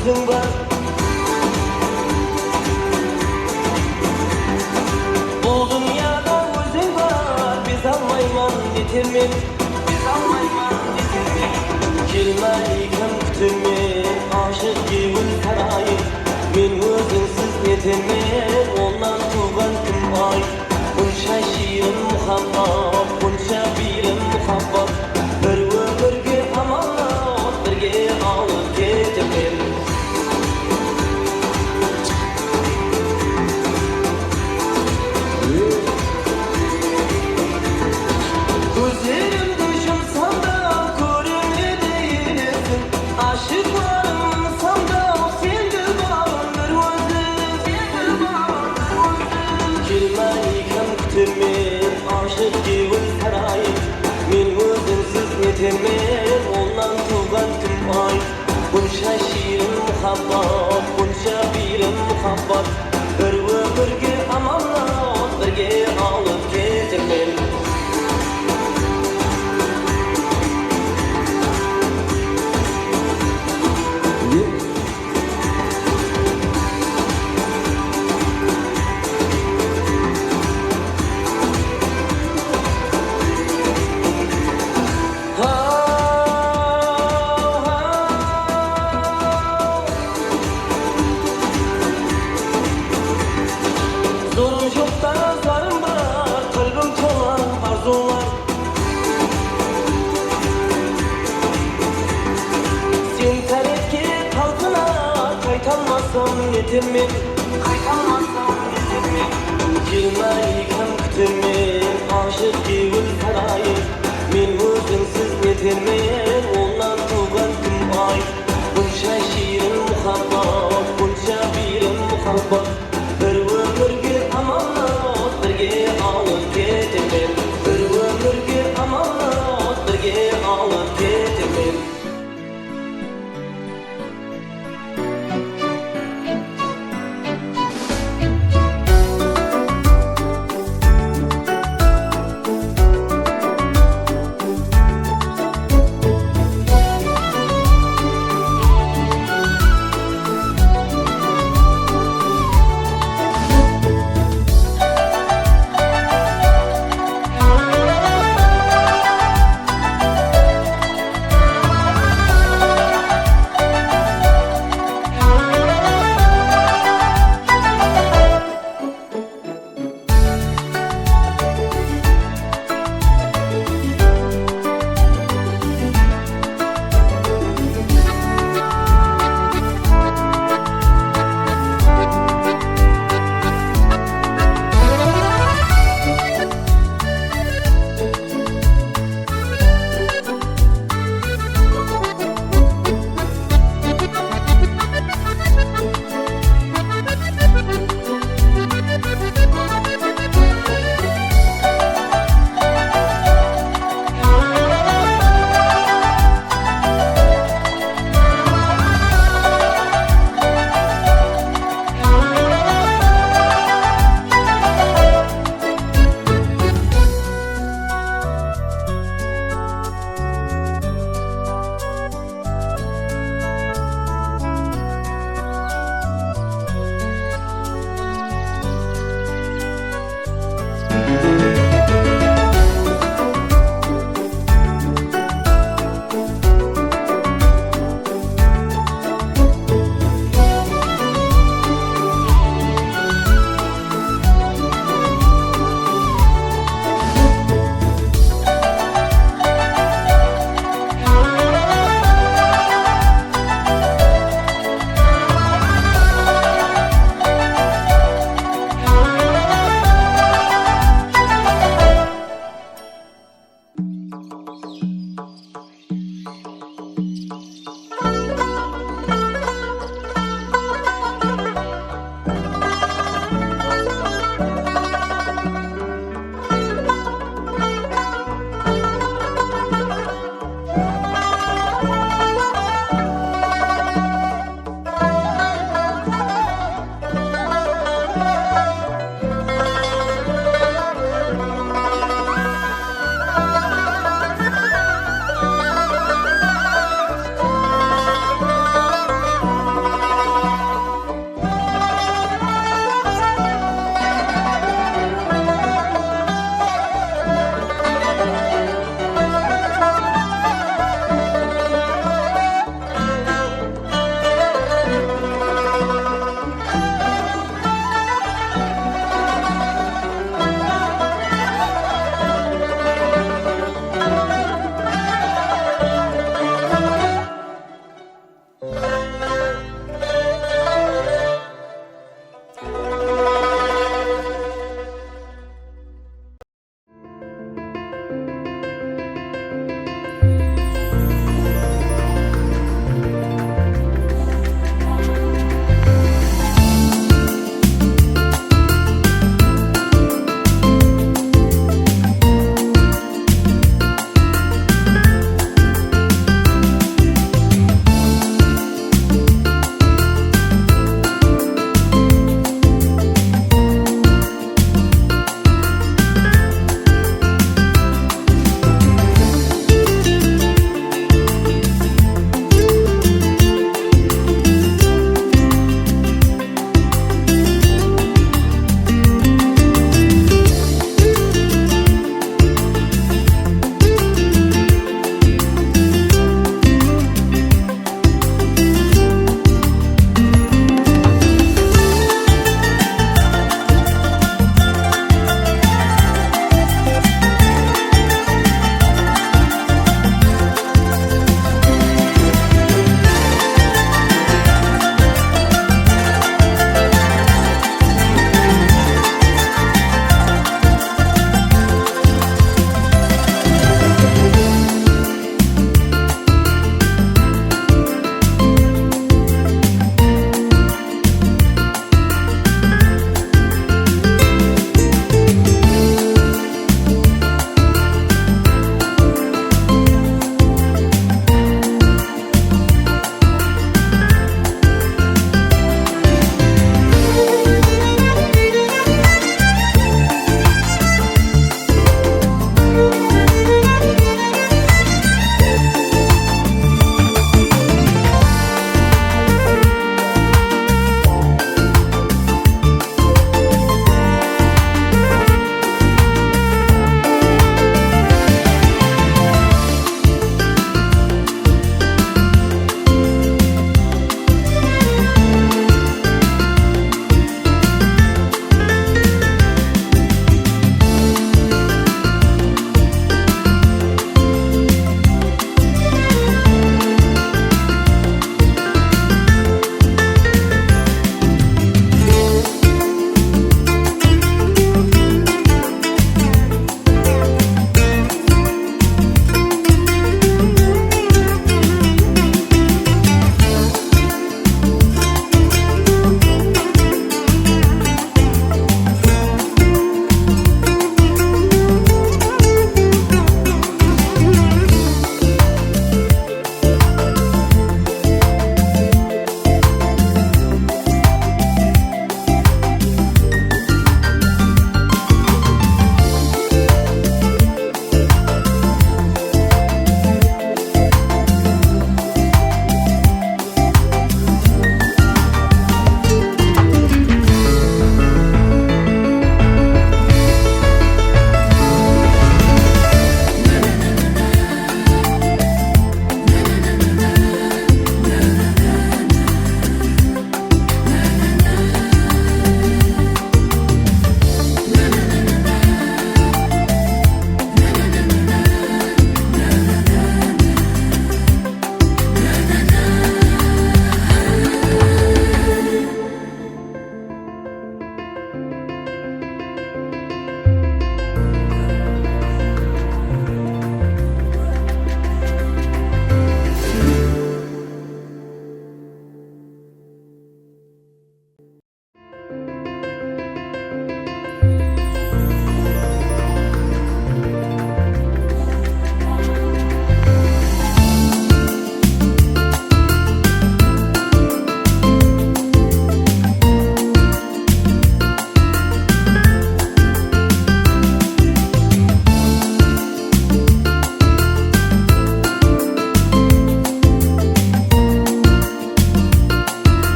özün var. Bu dünyada özün var. Biz almayman yetirmin. Biz almayman yetirmin. Kelmeyken kütürmen. Aşık gibi sarayım. Men özünsüz yetirmen. Ondan tuğan kim ay. Bunca şiirin muhabbat. Bunca birim muhabbat. Bir ömürge amanat. Birge alıp getirmen. Gözlerimde yumsam da görünme değilsin. Aşıklarım sanda sen de bağlandır özüm. Kelmeyken kütürmen. Aşık gibi sarayım. Men özünsüz yetirmen. Ondan tuğan kim ay. Bunca şiirin muhabbat. Bunca birim muhabbat. Bir ömürge amanat. Birge alıp getirmen. Zorum yok da zarım var, kalbim tolar arzular. Sen tarafke kalkına kaytanmasam yetirmen. Kaytanmasam yetirmen. Kelmeyken kütürmen, aşık gibi sarayım. Men özünsüz yetirmen, ondan tuğan kim ay. Bunca şiirin muhabbat, bunca birim muhabbat. Bir ömürge amanat, birge alıp getirmen. Bir ömürge amanat, birge alıp getirmen.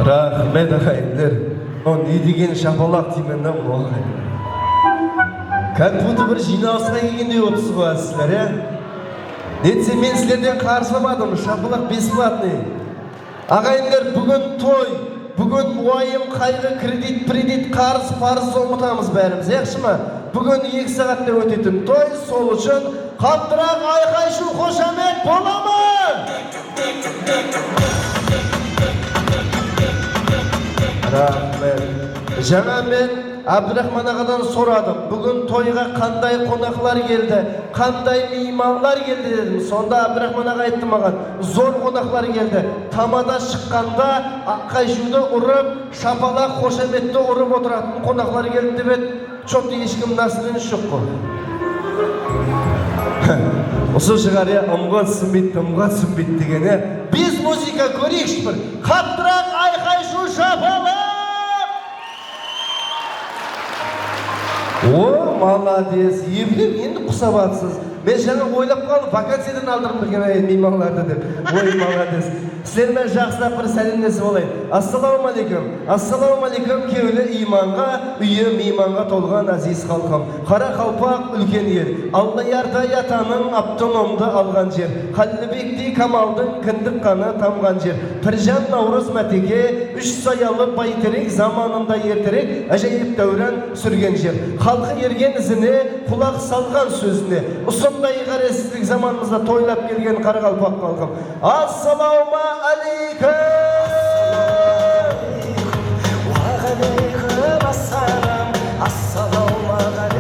Rahmet ағайындар. O ne деген шапалақ деймін да бұл ағайын. Как будто бір жиналысқа келгендей отырсыз сіздер, ә? Нетсе мен сіздерден қарсыламадым, шапалақ бесплатный. Ағайындар, бүгін той, бүгін уайым, қайғы, кредит, қарыз, парыз ұмытамыз бәріміз, яқшы ма? Бүгін 2 сағатта өтетін той, сол үшін қаттырақ айқай-шу қошамет бола ма? Рахмет. Жаңа мен Абдрахман ағадан сұрадым. Бүгін тойға қандай қонақлар келді, қандай мейманлар келді дедім. Сонда Абдрахман аға айтты маған, зор қонақлар келді. Тамада шыққанда аққайшуды ұрып, шапалақ қошаметті ұрып отыратын қонақлар келді деп еді. Çok da ешкім насырын жоқ қой. Осы шығар я ымға түсінбейді дегені. Біз музыка көрейікші бір. Қаттырақ айқай-шу шапалақ! О, молодец. Ебілем, енді құсабатсыз. Мен жаңа ойлап қалдым, вакансиядан алдырып бірген мейманларды деп. Ой, молодец. Сіздермен жақсылап бір сәлемдесіп болайын. Ассалаумалейкум. Ассалаумалейкум кеулі иманға, үйі мейманға толған азиз халқым. Қара қалпақ үлкен ел. Алла ярдай атаның аптономды алған жер. Қаллыбекти Камалдың кіндік қаны тамған жер. Піржан Наурыз мәтеге, 3 саялы байтерек заманында ертерек, әжейіп дәурен сүрген жер. Халқы ерген ізіне, құлақ салған сөзіне. Ұсындай ғаресіздік заманымызда тойлап келген қарақалпақ халқым. Ассалаумалейкум.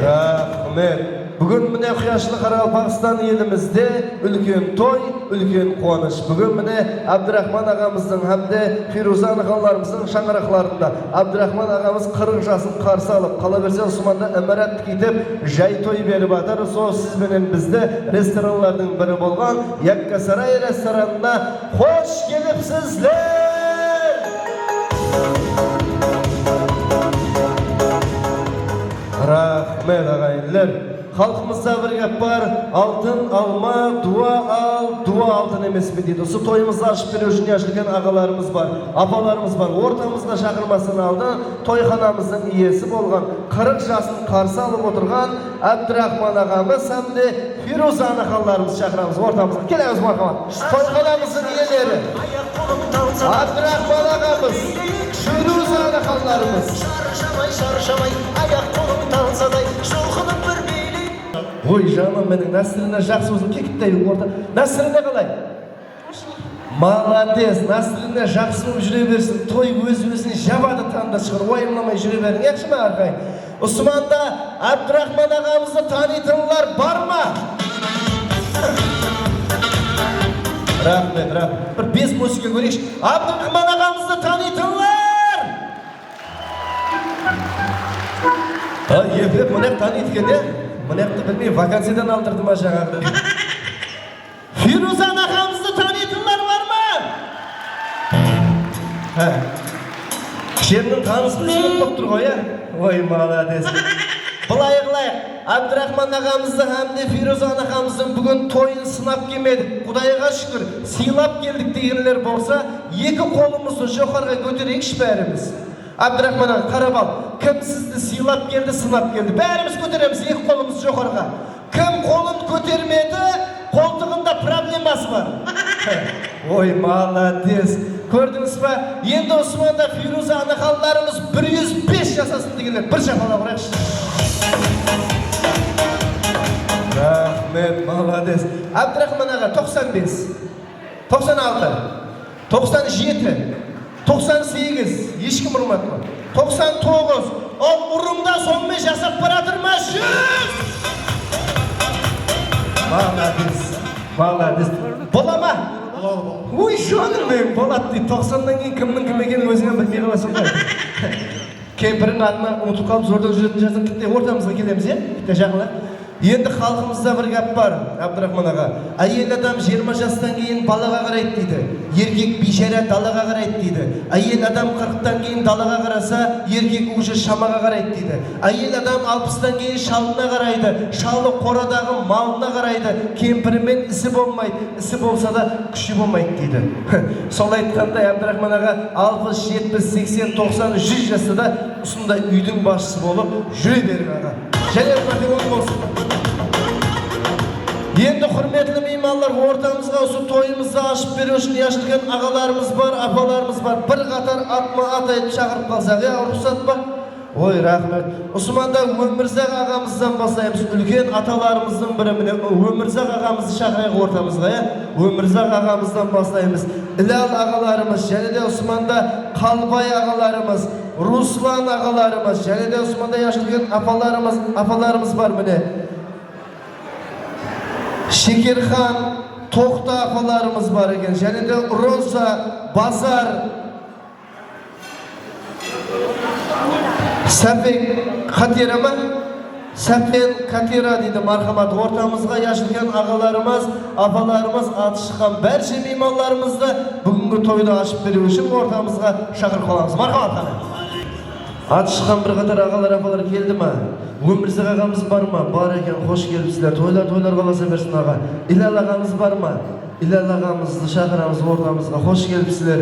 Рахмет. Бүгін міне құяшлы Қарақалпақстан елімізде үлкен той, үлкен қуаныш. Бүгін міне Абдрахман ағамыздың әмде Фирузан ағаларымыздың шаңырақларында Абдрахман ағамыз 40 жасын қарсы алып, қала берсе Османда әмірат кетіп, жай той беріп атыр. Сол сізбенен бізді ресторанлардың бірі болған Яккасарай ресторанына қош келіпсіздер! Рахмет ағайындар. Халқымызда бір гәп бар, алтын алма, дуа ал, дуа алтын емес пе дейді. Осы тойымызды ашып беру үшін ашылған ағаларымыз бар, апаларымыз бар. Ортамызда шақырмасын алды, тойханамыздың иесі болған, 40 жасын қарсы алып отырған Абдрахман ағамыз әмде Фирузан ағаларымыз шақырамыз ортамызға. Келеміз мархамат. Тойханамыздың иелері Абдрахман ағамыз, Фирузан ағаларымыз. Шаршамай, аяқ қолым талсадай, шоқының бір бейлі. Ой, жаным, менің Насырына жақсы өзім кекіттай орта. Насырына қалай? Молодец, Насырына жақсы болып жүре берсін. Той өз-өзін жабады таңда шығыр, ойымламай жүре берін. Яқшы ма арқайын? Османда Абдрахман ағамызды танитынлар бар ма? Рахмет, рахмет. Бір 5 музыка көрейікші. Абдрахман ағамызды танитынлар! Епеп, мұнақ танит кене? Мұнақты білмей, вакансиядан алдырды ма жаңағы? Фирузан ағамызды танитынлар бар ма? Кішерінің танысының сөйлеп болып тұр ғой, ой, молодец. Былай қылайық, Абдрахман ағамызды әмде Фирузан ағамыздың бүгін тойын сынап келмедік. Құдайға шүкір, сыйлап келдік дегенлер болса, 2 қолымызды жоғарға көтерейікші бәріміз. Абдрахман аға, қарап ал, кім сізді сыйлап келді, сынап келді? Бәріміз көтереміз, 2 қолымыз жоғарға. Кім қолын көтермеді, қолтығында проблемасы бар. Ой, молодец. Көрдіңіз ба? Енді Османда Фирузан ағаларымыз 105 жасасын дегенлер. Бір шапалақ ұрайықшы. Рахмет, молодец. Абдрахман аға, 95, 96, 97, 98, ешкім ұрмады ма? 99, ол ұрымда сонымен жасап баратыр ма? 100! Молодец, молодец. Бола ма? Ой, жоныр мен, болады дейді. 90-дан кейін кімнің кім екенін өзіңе білмей қаласың ғой. Кемпірің атына ұмытып қалып, зордан жүретін жазын кітте ортамызға келеміз, е? Кітте жағыла. Енді халқымызда bir gap бар, Абдрахман аға. Әйел адам 20 жастан кейін балаға қарайды дейді. Еркек бейшара далаға қарайды дейді. Әйел адам 40-тан кейін далаға қараса, еркек уже шамаға қарайды дейді. Әйел адам 60-тан кейін шалына қарайды. Шалы қорадағы малына қарайды. Кемпірімен ісі болмайды. Ісі болса да күші болмайды дейді. Сол айтқанда Абдрахман аға 60, 70, 80, 90, 100 жасында осындай үйдің басшысы болып жүре беріп аға. Және өте болсын. Енді құрметлі меймандар, ортамызға осы тойымызды ашып беру үшін яшілген ағаларымыз бар, апаларымыз бар. Bir қатар ат айтып шақырып қалсақ, рұқсат па? Ой, рахмет. Османда Өмірзақ ағамыздан бастаймыз. Үлкен аталарымыздың бірі міне Өмірзақ ағамызды шақырайық ортамызға, Өмірзақ ағамыздан бастаймыз. Илал ағаларымыз, және де Османда Қалбай ағаларымыз, Руслан ағаларымыз, және де Османда яшілген апаларымыз бар міне. Шекерхан, Тоқта апаларымыз бар екен, және де Роза, Базар, Сәпен Қатера ма? Сәпен Қатера дейді, мархамат. Ортамызға яшілген ағаларымыз, апаларымыз, аты шыққан бәрше меймандарымызды бүгінгі тойды ашып беру үшін ортамызға шақырып қаламыз. Мархамат қана. Аты шыққан бір қатар ағалар, апалар келді ма? Өмірзақ ағамыз бар ма? Бар екен, қош келіпсіздер. Тойлар қаласа берсін аға. Илал ағамыз бар ма? Илал ағамызды шақырамыз ортамызға. Қош келіпсіздер.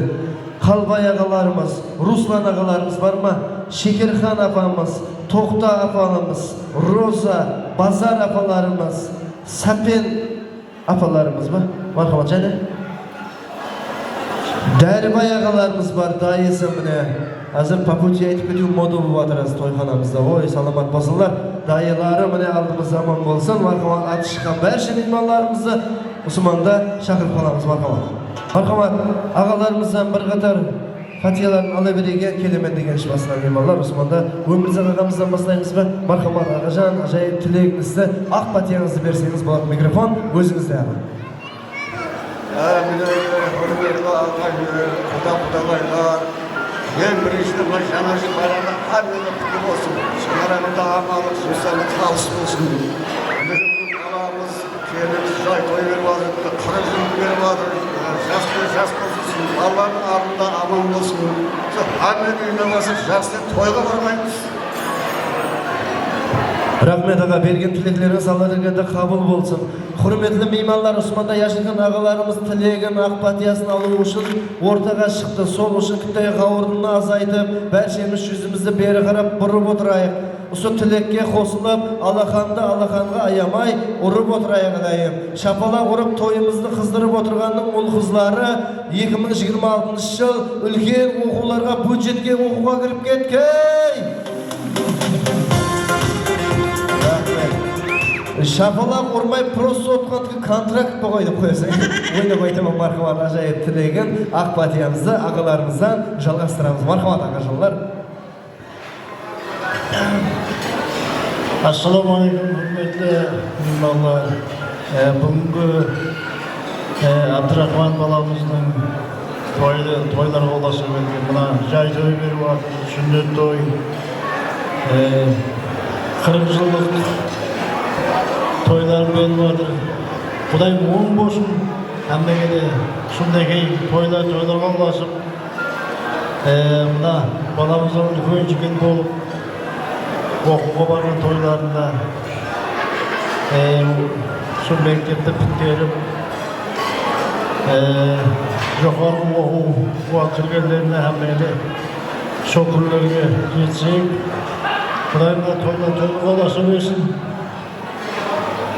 Қалбай ағаларымыз, Руслан ағаларымыз бар ма? Шекерхан апамыз, Тоқта апаларымыз, Роза, Базар апаларымыз, Сәпен апаларымыз ба? Мархамат және? Дәрібай ағаларымыз бар, дайысы міне. Әзір попути айтып кету моду болып атырыз тойханамызда. Ой, саламат болсынлар. Дайылары міне алдымыз аман болсын. Мархамат аты шыққан бәрше меймандарымызды Османда шақырып қаламыз. Мархамат ағаларымыздан бір қатар фатияларын ала береге келемен деген шыбасынан меймандар. Османда Өмірзақ ағамыздан бастаймыз ба? Мархамат ағажан, ажайып тілегіңізді, ақ патияңызды берсеңіз болады. Микрофон өзіңізде аға. Ең біріншіден бұл жаңа жыл байрамы әрбіріне құтты болсын. Шаңырағында амалық, жұмсалы қалыс болсын. Біздің баламыз келіп жай той беріп жатыр, 40 жыл беріп жатыр. Жас болсын, балалардың алдында аман болсын. Әрбір үйіне басып, жақсы тойға бармаймыз. Рахмет аға, берген тілектеріңіз Алла дегенде қабыл болсын. Құрметлі меймандар, Османда яшілген ағаларымыз тілегін, ақ патиясын алу үшін ортаға шықты. Сол үшін кіттай қауырдыны азайтып, бәршеміз жүзімізді бері қарап бұрып отырайық. Осы тілекке қосылып, Аллаханға аямай ұрып отырайық дайым. Шапалақ ұрып тойымызды қыздырып отырғанның ұл қызлары 2026 жыл үлкен оқуларға, бюджетке оқуға кіріп кеткей! Шапалақ ұрмай просто отқандығы контракт боғайды қойса. Ойнап айтамын мархамат ажайып тілеген ақ патиямызды ағаларымыздан жалғастырамыз. Мархамат ағажанлар. Ассаламалейкум, құрметлі меймандар. Бүгінгі Абдрахман баламыздың тойлар қолдаса келген. Мына жай той беріп жатыр, сүннет той, 40 жылдық toylar berip жатыр. Құдай оң болсын. Әммеге де шындайкей тойлар қолдасып, мына баламыздан үлкен жігіт болып, оқуға барған тойларында сол мектепті бітіріп, жоғарғы оқуға кіргендеріне әммеге де шөкірлерге жетсек, Құдай мына тойлар қолдаса берсін.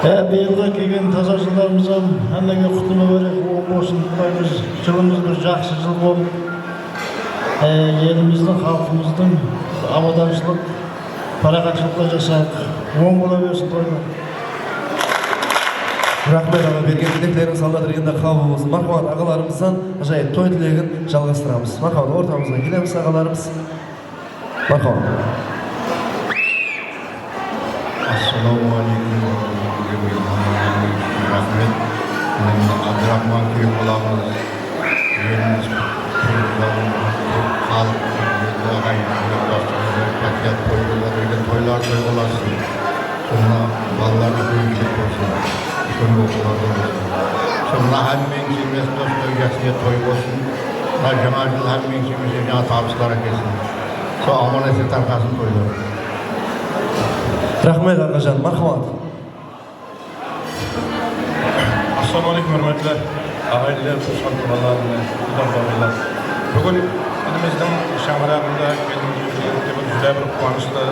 Биылға келген таза жылдарымыздан әммеге құтылы берек оң болсын. Құдайымыз жылымыз бір жақсы жыл болып, еліміздің, халқымыздың аманшылық, парақатшылыққа жасайық. Оң бола берсін тойлар. Рахмет аға, берген тілектеріңіз Алла дегенде қабыл болсын. Мархамат ағаларымыздан ажайып той тілегін жалғастырамыз. Мархамат ортамызға келеміз ағаларымыз. Мархамат. Ассалаумалейкум. Рахмет. Абдрахман күйі боламыз. Еліміз халық ағайын патият той болатын, тойлар той боласын. Сонда Allah'ın büyüklük olsun. Şunu okumadı olsun. Sonra hemen kimesi dostlar geçtiği toy olsun. Başına yıl hemen kimesi ya tabuslara kesin. Sonra amaneset arkasını koyuyor. Rahmet Ağacan, marhamat. Assalamu alaikum hürmetli aileler, kuşak kurallarını, kudurlarlar. Bugün elimizden şamarağında geldiğimiz güzel bir kuanışlı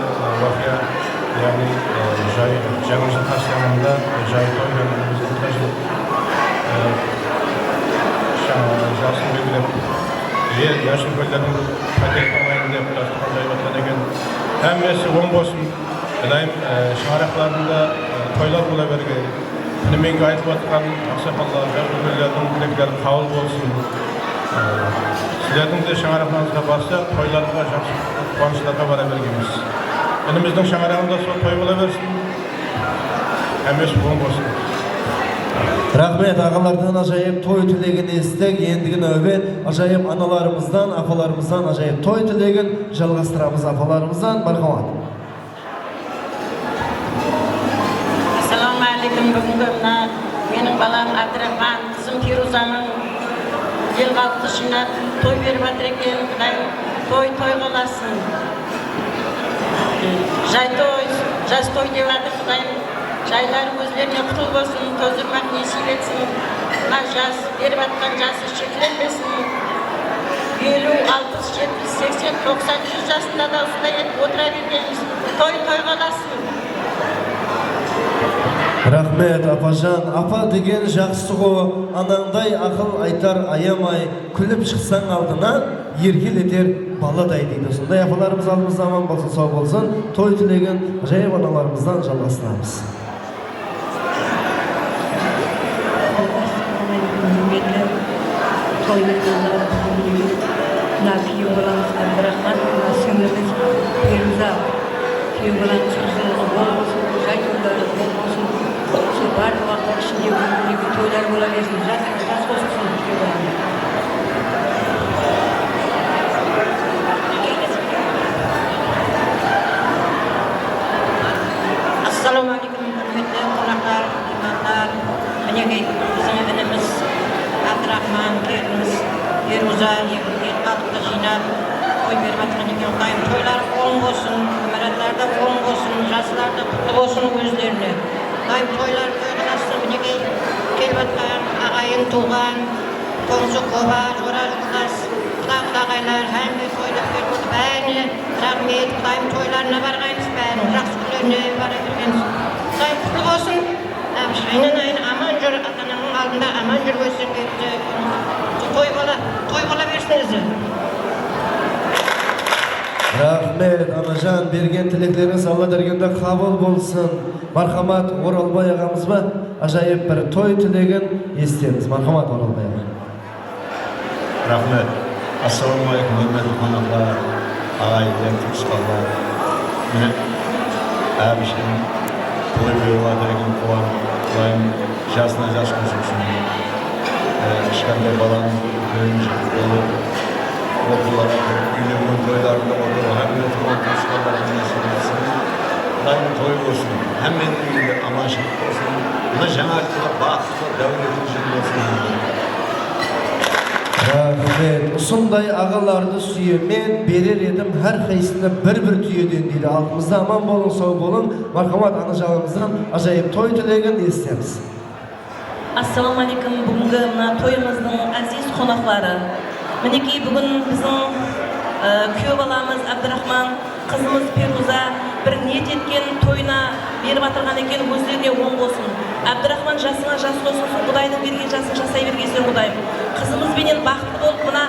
vakıya, yani Canımızın Taşlanı'nda Cahit Oylan'ımızın taşı Jasın Bilgilep yaşlı köylerin paket olmayında plastik olayvatlarına geldi. Hem mesi 10 olsun, daim şamarağlarında toylar bulaverge. Men gayet vatkan aksakallar, javrulardan dilekler kabul bolsun. Sizlerden de şamarağınızga barsa toylarga жақсы қуанышларға бара бергенбіз. Önümüzдің шаңырағында сол той бола берсін. Әмес оң болсын. Rahmet ağalardan acayip toy tilegini istek, yendigin növbet acayip analarımızdan, apalarımızdan acayip toy tilegin жалғастырамыз apalarımızdan. Marhamat. Assalamu alaikum. Бүгінгі мына менің балам Абдрахман, қызым Фирузаның ел халқы жинап той беріп жатыр екен. Құдайым той қаласын. Жай той, жас той деп жатыр. Құдайым жайлары өзлеріне құтыл болсын, тоздырмақ несіп етсін. Мына жас беріп жатқан жасы шекленбесін. 50, 60, 70, 80, 90, 100 жасында да осындай етіп отыра бергенбіз. Той қаласын. Rahmet apacan, apa деген жақсы ғой, анаңдай ақыл айтар аямай, күліп шықсаң алдына, еркелетер баладай дейді. Сондай апаларымыз алдымызда аман болсын, сау болсын, той тілеген жайып аналарымыздан жалғастырамыз. Barda vaxtlar içinde bu toylar bola versin. Jaz olsun diyorlar. Assalamu alaikum hürmetli konaklar, imamlar. Menege bizim evimiz Abdurrahman geliniz. Yeruza yer altında jina oy verip atırken kayın toylar olun olsun, ömeretlerde olun olsun, jaslarda kutlu olsun özlerine. Daim toylar koyulasın, minege kelbatkan, ağayın tuğan, komşu kova, joracıklas, kudağaylar, hem de toylar koyup bäni, rahmet, daim toylarına bargayınız bäni, жақсы күлерine bara birgeniz. Daim kutlu olsun, aynen aman jür, atananın aldında aman jür görsün, toy bola versiniz. Rahmet anacan, bergen tilekleriniz Allah dergende kabul bolsun. Marhamat Oralbay ağamız ba, acayip bir toy tilegin isteyiniz. Marhamat Oralbay ağa. Rahmet. Assalamu alaikum hürmetli konaklar, aileler, kuşkallar. Mine abişim toy veriyorlar derken kovan, kovan jasına jas koşulsun. İşkembey balanın görünce olur. Okullara, günlüğün toylarında olur. Hem de toy kuşkalların nesilmesin. Daim toy olsun. Hemen ünlü amaçlık olsun. Buna cemaatine baktıkla devletin cümlesini Rahmet, usunday ağalardı süyemen berer edim her kaysında bir tüyeden deydi. Altımızda aman bolun, sağ bolun. Marhamat anacanımızdan acayip toy tilegin isteyiniz. Assalamu alaikum. Бүгінгі тойымыздың әзиз қонақтары. Мінекей бүгін біздің күйеу баламыз Абдрахман, қызымыз Фируза бір ниет еткен тойына беріп атырған екен, өздеріне оң болсын. Абдрахман жасыңа жас болсын, Құдайдың берген жасын жасай бергейсің Құдайым. Қызымызбенен бақытты болып, мына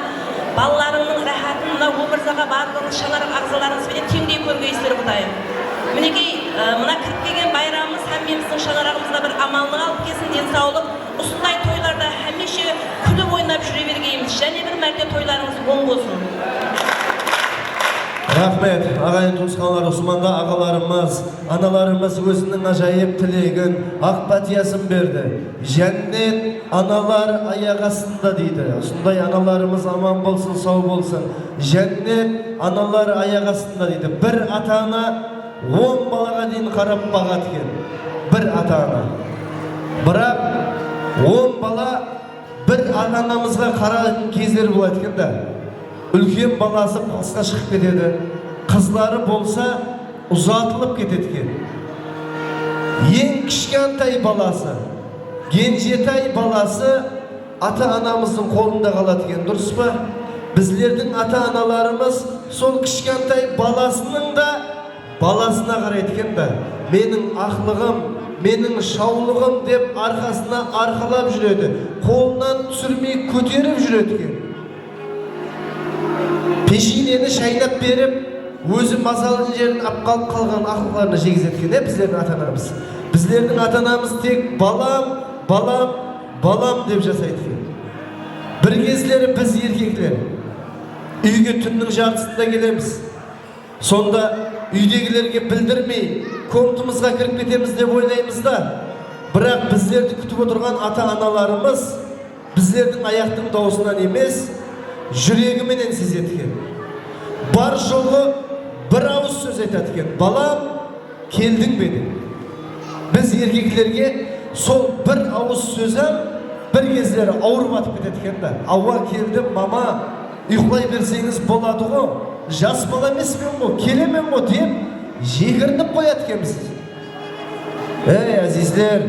балаларыңның рахатын, мына өмірзаға барлығыңыз шаңырақ ағзаларыңызбенен теңдей көргейсіздер Құдайым. Мінекей мына кіріп келген байрамымыз һәммеміздің шаңырағымызда бір аманлық алып келсін, денсаулық. Осындай тойларда һәмеше күліп ойнап жүре бергейміз. Және бір мәрте тойларыңыз оң болсын. Rahmet, ağayın tuğskanlar Osman'da ağalarımız, analarımız özünün acayip tilegen, ak patiyasın verdi. Cennet analar ayak astında deydi. Sunday analarımız aman bolsun, sağ bolsun. Cennet analar ayak astında deydi. Bir atana 10 balaga deyin qarab bağat ken. bir ata-ana. Biroq 10 bala bir ata-anamizga qaraydigan kezler bo'ladi ekanda. Ulkan balasi qasqa chiqib ketadi. Qizlari bo'lsa uzatilib ketadi ekan. Eng kichkantay balasi, genjetay balasi ata-anamizning qo'lida qoladi ekan, durustmi? Bizlerning ata-analarimiz sol kichkantay balasining da balasına qaraydi ekanda. Mening aqligim, mening shovlig'im deb arkasına arqalab yuradi. Qo'ldan tushirmay ko'tarib yuradi ekan. Peshineni shaylab berib, o'zi masalın yerini apqal qalgan aqllarni jegizatgan bizlerning ata-anamiz. Bizlerning ata-anamiz tek balam, balam, balam deb jasaydi ekan. Bir kezleri biz erkekler uyga tunning jartısında gelemiz. Sonda uydagilarga bildirmay, komtumizga kirib ketamiz deb o'ylaymiz da. Biroq bizlerni kutib o'tirgan ata-analarimiz bizlerning oyoqning dovusidan emas, yuragi bilan sezadi ekan. Bar yo'li bir og'iz so'z aytadi ekan. Balam, kelding dedi. Biz erkeklarga sol bir og'iz so'z ham bir kezlari og'rib atib ketadi ekanda. Avval keldim, mama, uxlay bersangiz bo'ladi-ku. Jas bola emasmen bu, kelamen bu deb yegirinib qo'yadi ekanmiz. Ey azizlar,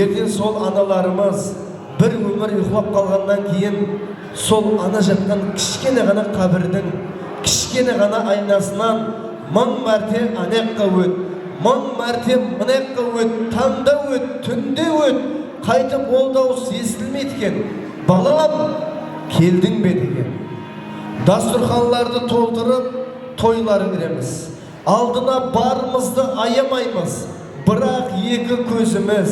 erkin sol analarimiz bir umr uxlab qolgandan keyin sol ana жатқан kichkinagina qabrning kichkinagina aynasidan 1000 marta anaqqa o't, 1000 marta munaqqa o't, tanda o't, tunda o't, qaytib o'ldavus estilmaydi ekan. Balam, kelding be degan. Dasturxonlarni to'ldirib to'ylar beramiz. Aldına barımızda ayamaymiz. Biroq iki ko'zimiz,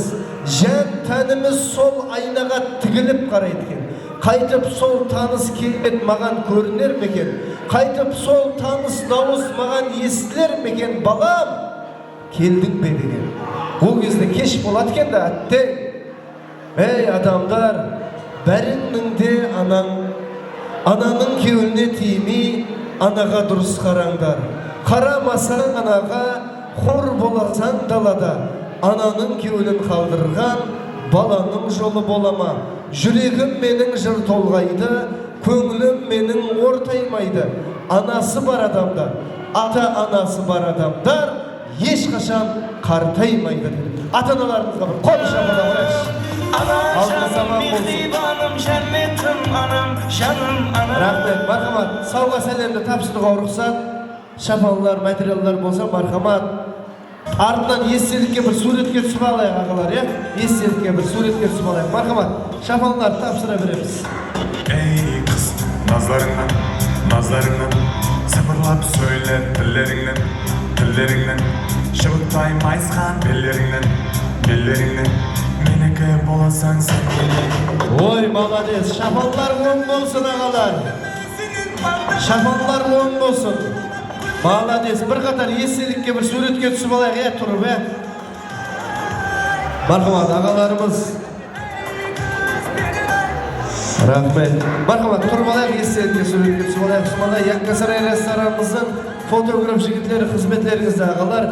jan tanimiz sol aynaga tigilib qaraydi ekan. Qaytib sol tanыс kelmet mаған ko'rinarmikan? Qaytib sol tanыс dovus mаған estilarmikan? Balam, kelding be degan. Bu кезде kech bo'ladi ekanda, attay. Ey adamlar, baringmingde anang, ananın köyüne tiymi, anaga durus qaranglar. Qaramasan anaga, xor bolasan dalada. Ananın köyünün kaldırgan, balanın jolu bolama. Yüregim mening jır tolgaydı, көңілім mening ortaymaydı. Anası var adamlar, ata-anası var adamlar, ешқашан қартайmaydı. Ата-аналарымызға bir қол шапалақ ұрайықшы. Anam mehribanım, cennetim anam, canım anam. Rahmet, marhamat. Savga selemde tapşırığa ruhsat. Şafanlar, materiallar bolsa marhamat. Ardından естелікке bir suretке түсіп алайық ағалар, ya? Естелікке bir suretке түсіп алайық. Marhamat. Şafanlar tapşıra veremiz. Ey kız, nazlarından, nazlarından, sabırlap söyle dillerinden, dillerinden, şıbıktay mayıskan bellerinden, bellerinden. Meneke bolasan sen gele. Oy malades, şafanlar on bolsun ağalar. Şafanlar on bolsun. Malades, bir qatar естелікке bir suretke түсіп алайық, ya turib, ya. Marhamat, ağalarımız. Rahmet. Marhamat, turib alayıq, естелікке suretke түсіп alayıq. Şumada Yakkasaray restoranımızın fotoğraf şirketleri, hizmetlerinizde ağalar.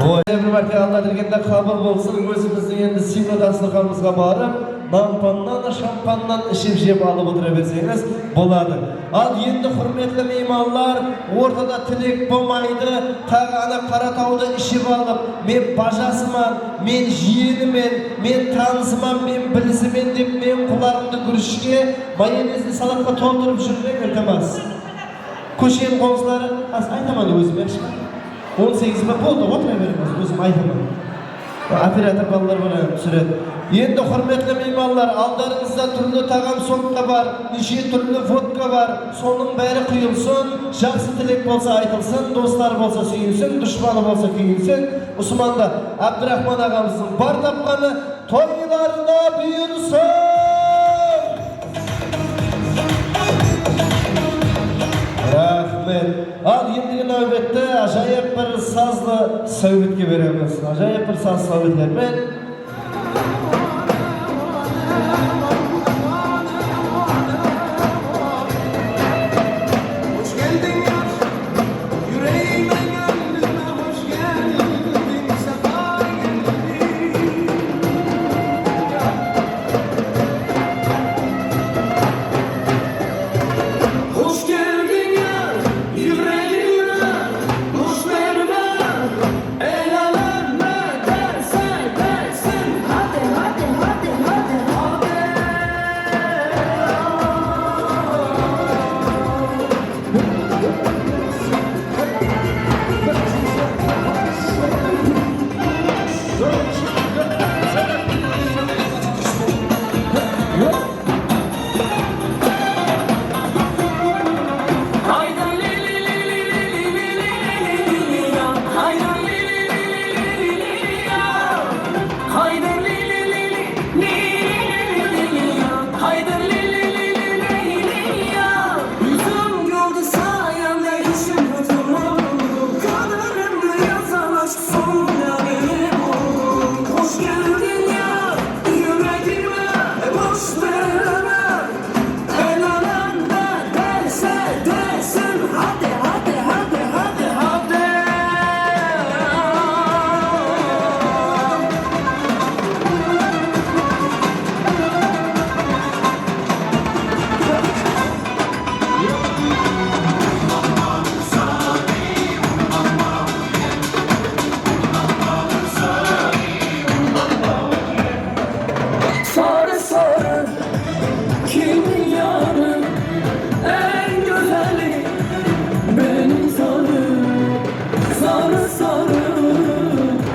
Oy, bir marka Allah dirgende kabul bolsun, özümüzün endi sino dasturxonimizga borib, nampandan, şampandan ishib alıp o'tira bersangiz bo'ladi. Al endi hurmatli mehmonlar, o'rtada tilek bo'lmaydi, tag'i ana Qaratavda ishib olib, men bajasiman, men jiyeniman, men tanisiman, men bilisiman deb men qulog'imni gurishga, mayonezni salatga to'ldirib yurmang, iltimos. Ko'shin qo'zlari, aytaman o'zim yaxshimi? 18 mi bo'ldi, o'tiraveramiz, o'zim aytaman. Operator bolalar bilan tushiradi. Endi hurmatli mehmonlar, aldaringizda turli tag'am so'qqa bor, necha turli vodka bor. So'ning bari quyilsin, yaxshi tilak bo'lsa aytilsin, do'stlar bo'lsa suyunsin, dushmani bo'lsa kuyunsin. Usmonda Abdurahmon og'amizning bor topqani to'ylarida buyursin. Rahmet. Al endigi navbatda ajoyib bir sazli savitga beramiz. Ajoyib bir saz savitlar bilan iki dünyanın en güzeli benim sarı, sarı sarı,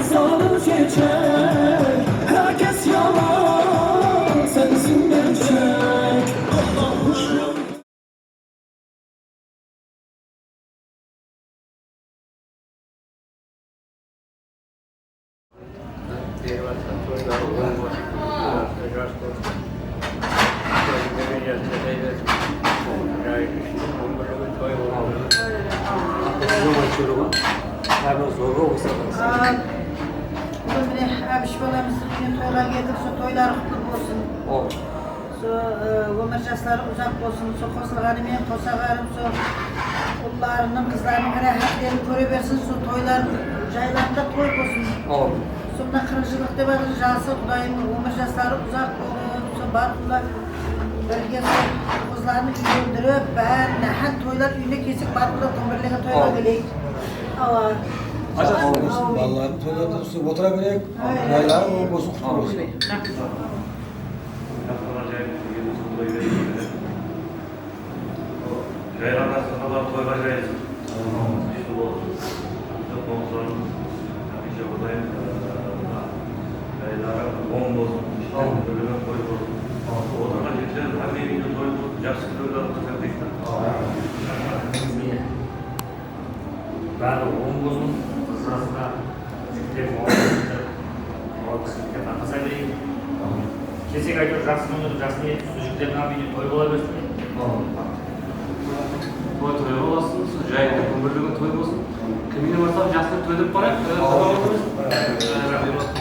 sarı çiçek. Herkes yalan, sensin gerçek. Allah'ım. Bugün bir abiş balamızın bugün toylar geldik, şu toylar kutlu olsun. Şu ömür yaşları uzak olsun, şu kosağanım, kosağanım, şu kullarının, kızlarının rahatlarını görebilsin, şu toylar jaylarında toy olsun. Sonra kırıcılık demedir, jası Kudayım, ömür yaşları uzak olsun, şu barklar birge kızlarını güldürüp, ben nahat toylar üyüne kesik barklar tombirliğe toylar geleyik. Vallahi toylarda tutup oturabilek. Yaylar mı bozuk olsun. Ceylanlar sınavlar toylayacağız. İşte bu olsun. Ondan sonra işte buradayım. Ceylanlar bomboz. İşte bölüme koy olsun. O zaman geçeceğiz. Hem bir toy yapsın toylar kızardıktan. Ben bombozun sırasında Türkiye muhabbetine takasaydım. Kesik aytıyor, jaksın süzüklerin abinin toy olabilirsin. Toy olasın, jayda ömürlüğün toy olsun. Kimine varsa jasın toydurup barak,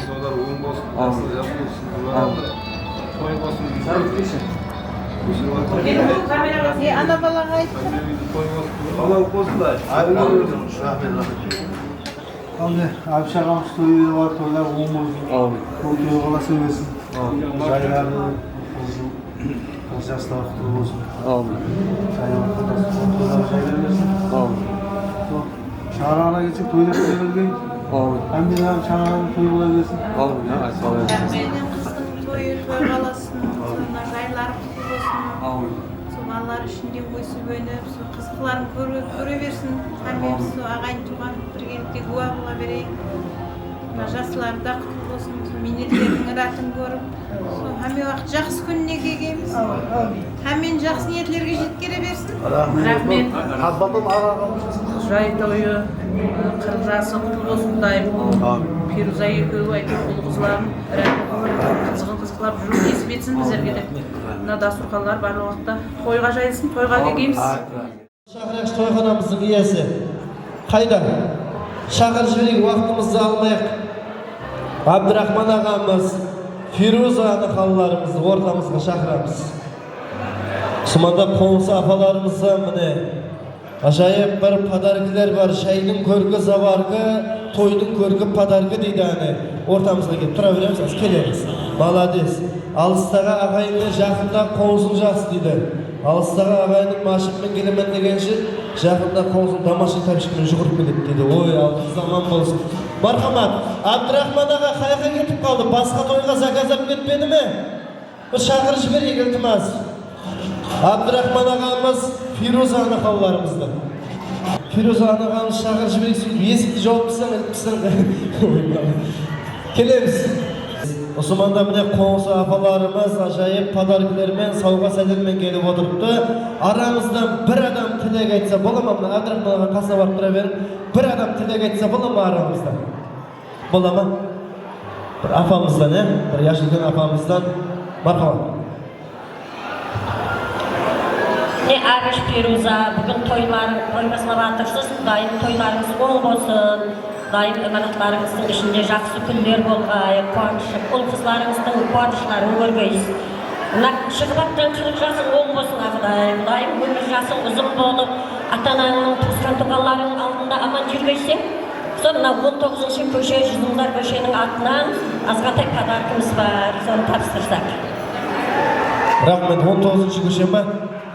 Toylar uyum olsun. Asıl yapıyorsun. Toy olsun. Sen bilirsin. Ana bala hayır. Allah olsunlar. Abi abi şakamız toyu var, toylar olmaz. Abi. O toyu bala seversin. Jaylarını olsun. Kızcaslar kutlu olsun. Abi. Şarana geçip toylar verilgen. Abi. Hem de hem şaranın toyu bulabilirsin. Abi ne sağ ol. Benim kızım toyu toygalasın, sonra jaylar kutlu olsun. Abi. Soğanlar içinde koysun böyle, kızıklarını göreversin. Hem hepsi ağayın tuğan birlikte guva bula vereyim. Jaslar da kutlu olsun, minnetlerini rahatını görüp. Hem vaqt жақсы күніне келгенбіз. Hemen жақсы ниетlerге жеткере берсін. Rahmet. Habbabım ağabeyim. Jay toyu 40 jасы құтты болсын дайым. Фируза екеуі айтып ұл қызларын қызығын қызықлап жүру несіп етсін біздерге де. Мына дастұрханалар бар уақытта тойға жайылсын, тойға келгенбіз. Şahraş toyxonamızın iyesi. Qayda? Şahır jibirek vaqtımızı almayaq. Abdurrahman ağamız, Firuza anaxanlarımızı ortamızga şahramız. Sumanda qo'nsa afalarımızda mine ajoyib bir padarkiler var. Shaydin ko'rki zavargi, to'ydin ko'rki padarki deydi hani. Ortamızga kelib turaveramiz, biz kelamiz. Malades. Alısdaga ag'ayinga yaqinda qo'nsin yaxshi deydi. Alısdaga ag'ayinning mashqmen kelaman deganchi, yaqinda qo'nsin tamashin tabishkini yugurib keladi dedi. Oy, aldiz zaman bo'lsin. Marhamat, Abdurrahman ağa qayoqqa ketib qoldi? Boshqa to'yga zakazlab ketmadimi? Bir chaqirish beraylik iltimos. Abdurrahman ağamız Firuza anaxonlarimizdan. Firuza anaxonimiz chaqirish beraylik. Esitni javob bersan, kelamiz. Osmanda mine qo'nsa afalarimiz ajoyib padarkilarмен, sovg'a sadirmen kelib o'tiribdi. Aramizdan bir odam tilak aytsa bo'ladimi? Abdurahman ağa qasna borib turaverib, bir odam tilak aytsa bo'ladimi aramizdan? Bo'ladimi? Bir afamizdan, bir yashilgan afamizdan marhamat. Ne Arış Firuza, bugün toymasına batırsız, daim toylarımız bol olsun, daim emanatlarımızın içinde жақсы күндер болғай, қуанышып, ұл қызларымыздың қуаныштарын көргейіз. Шығып аттан қырық жасың ол болсын ағыдай, daim өмір жасың ұзын болып, ата-анаңның туысқан-туғанларың алдында аман жүргейсің. Sonra 19-шы көше, Жүзімдар көшенің атынан азғатай подаркымыз бар, соны тапсырсақ. Рахмет, 19-шы көше ма?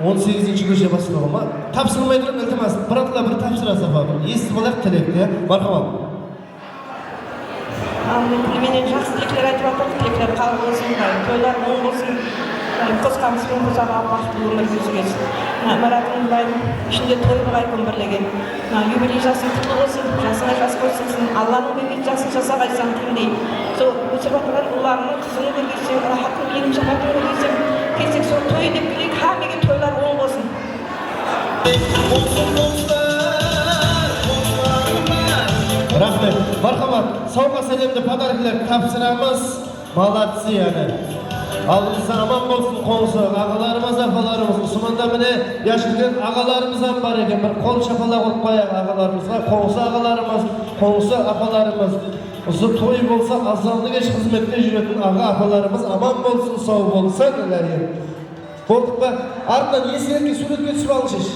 18-ci köşe basılı ama tapsırmayı durun iltimas. Bırakla bir tapsırasa babı. Esti olarak tilekli. Marhamat. Amin. Hemen жақсы тілектер айтып жатыр. Тілектер қабыл болсын. Тойлар оң болсын. Koskamsın buzağa baxtlı ömür gözügesin. Maratın dayım içinde toyluğay kömbürlegen. Юбилей жасың құтты болсын, жасыңа жас қойсын, Алланың берген жасын жасағайсан деймін. Сол өсірбатылар ұларының қызыны көргенсең, рахатын ең жағатын көргенсең, келсек сол той деп білейік, хамеге тойлар оң болсын. Рахмет. Мархамат, сауға сәлемді подаркілер тапсырамыз. Молодцы yani. Алдымызда аман болсын қоңсы, ағаларымыз, апаларымыз. Усманда міне яшілген ағаларымыз бар екен. Бір қол шапалақ ұлт қояқ ағаларымызға. Қоңсы ағаларымыз, қоңсы апаларымыз. Осы той болса, азалды кеш қызметте жүретін аға апаларымыз аман болсын, сау болсын. Болдық ба? Артынан естелікке суретке түсіп алыңыз.